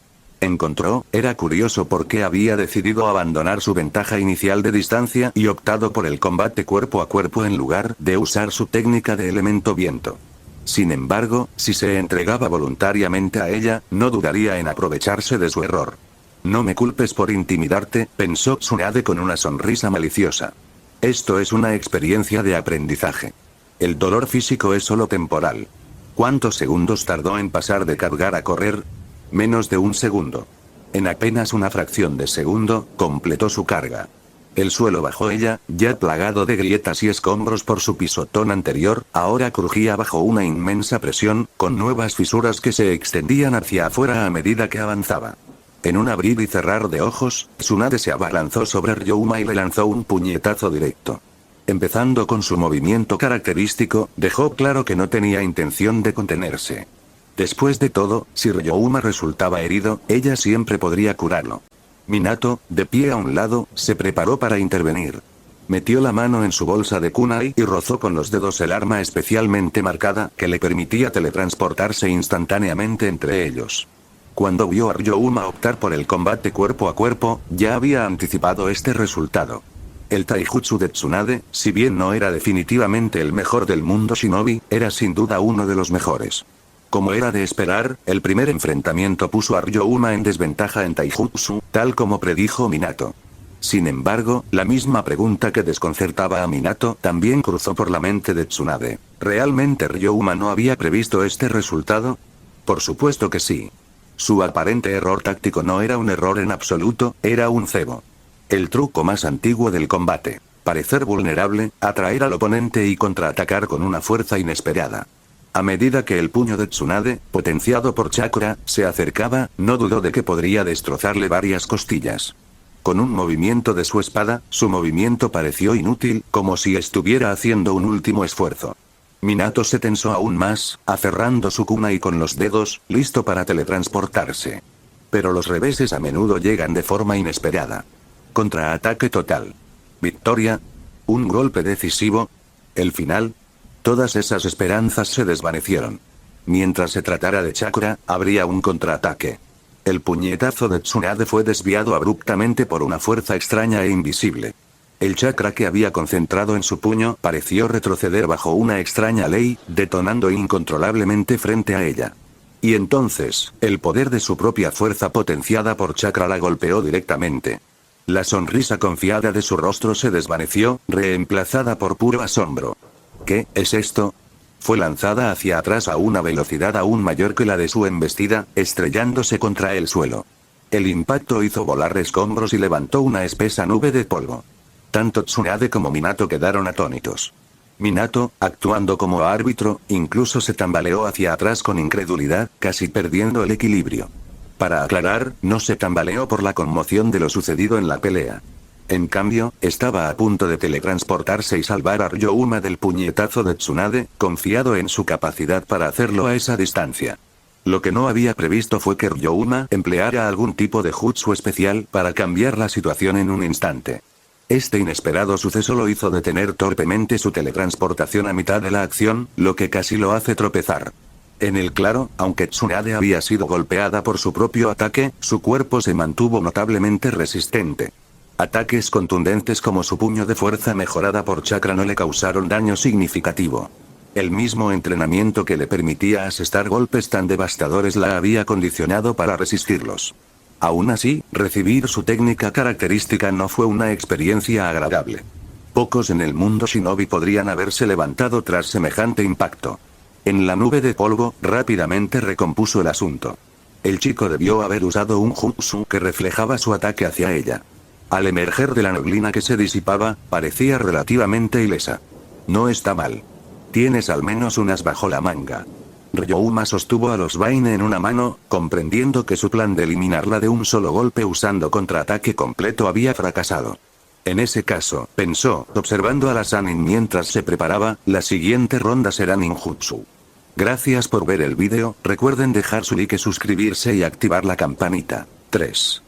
Era curioso por qué había decidido abandonar su ventaja inicial de distancia y optado por el combate cuerpo a cuerpo en lugar de usar su técnica de elemento viento. Sin embargo, si se entregaba voluntariamente a ella, no dudaría en aprovecharse de su error. No me culpes por intimidarte, pensó Tsunade con una sonrisa maliciosa. Esto es una experiencia de aprendizaje. El dolor físico es solo temporal. ¿Cuántos segundos tardó en pasar de cargar a correr? Menos de un segundo. En apenas una fracción de segundo, completó su carga. El suelo bajo ella, ya plagado de grietas y escombros por su pisotón anterior, ahora crujía bajo una inmensa presión, con nuevas fisuras que se extendían hacia afuera a medida que avanzaba. En un abrir y cerrar de ojos, Tsunade se abalanzó sobre Ryouma y le lanzó un puñetazo directo. Empezando con su movimiento característico, dejó claro que no tenía intención de contenerse. Después de todo, si Ryouma resultaba herido, ella siempre podría curarlo. Minato, de pie a un lado, se preparó para intervenir. Metió la mano en su bolsa de kunai y rozó con los dedos el arma especialmente marcada que le permitía teletransportarse instantáneamente entre ellos. Cuando vio a Ryouma optar por el combate cuerpo a cuerpo, ya había anticipado este resultado. El taijutsu de Tsunade, si bien no era definitivamente el mejor del mundo shinobi, era sin duda uno de los mejores. Como era de esperar, el primer enfrentamiento puso a Ryouma en desventaja en taijutsu, tal como predijo Minato. Sin embargo, la misma pregunta que desconcertaba a Minato también cruzó por la mente de Tsunade. ¿Realmente Ryouma no había previsto este resultado? Por supuesto que sí. Su aparente error táctico no era un error en absoluto, era un cebo. El truco más antiguo del combate. Parecer vulnerable, atraer al oponente y contraatacar con una fuerza inesperada. A medida que el puño de Tsunade, potenciado por chakra, se acercaba, no dudó de que podría destrozarle varias costillas. Con un movimiento de su espada, su movimiento pareció inútil, como si estuviera haciendo un último esfuerzo. Minato se tensó aún más, aferrando su kunai con los dedos, listo para teletransportarse. Pero los reveses a menudo llegan de forma inesperada. Contraataque total. Victoria. Un golpe decisivo. El final. Todas esas esperanzas se desvanecieron. Mientras se tratara de chakra, habría un contraataque. El puñetazo de Tsunade fue desviado abruptamente por una fuerza extraña e invisible. El chakra que había concentrado en su puño pareció retroceder bajo una extraña ley, detonando incontrolablemente frente a ella. Y entonces, el poder de su propia fuerza potenciada por chakra la golpeó directamente. La sonrisa confiada de su rostro se desvaneció, reemplazada por puro asombro. ¿Qué es esto? Fue lanzada hacia atrás a una velocidad aún mayor que la de su embestida, estrellándose contra el suelo. El impacto hizo volar escombros y levantó una espesa nube de polvo. Tanto Tsunade como Minato quedaron atónitos. Minato, actuando como árbitro, incluso se tambaleó hacia atrás con incredulidad, casi perdiendo el equilibrio. Para aclarar, no se tambaleó por la conmoción de lo sucedido en la pelea. En cambio, estaba a punto de teletransportarse y salvar a Ryouma del puñetazo de Tsunade, confiado en su capacidad para hacerlo a esa distancia. Lo que no había previsto fue que Ryouma empleara algún tipo de jutsu especial para cambiar la situación en un instante. Este inesperado suceso lo hizo detener torpemente su teletransportación a mitad de la acción, lo que casi lo hace tropezar. En el claro, aunque Tsunade había sido golpeada por su propio ataque, su cuerpo se mantuvo notablemente resistente. Ataques contundentes como su puño de fuerza mejorada por chakra no le causaron daño significativo. El mismo entrenamiento que le permitía asestar golpes tan devastadores la había condicionado para resistirlos. Aún así, recibir su técnica característica no fue una experiencia agradable. Pocos en el mundo shinobi podrían haberse levantado tras semejante impacto. En la nube de polvo, rápidamente recompuso el asunto. El chico debió haber usado un jutsu que reflejaba su ataque hacia ella. Al emerger de la neblina que se disipaba, parecía relativamente ilesa. No está mal. Tienes al menos unas bajo la manga. Ryouma sostuvo a los Vayne en una mano, comprendiendo que su plan de eliminarla de un solo golpe usando contraataque completo había fracasado. En ese caso, pensó, observando a la Sannin mientras se preparaba, la siguiente ronda será ninjutsu. Gracias por ver el vídeo, recuerden dejar su like, suscribirse y activar la campanita. 3.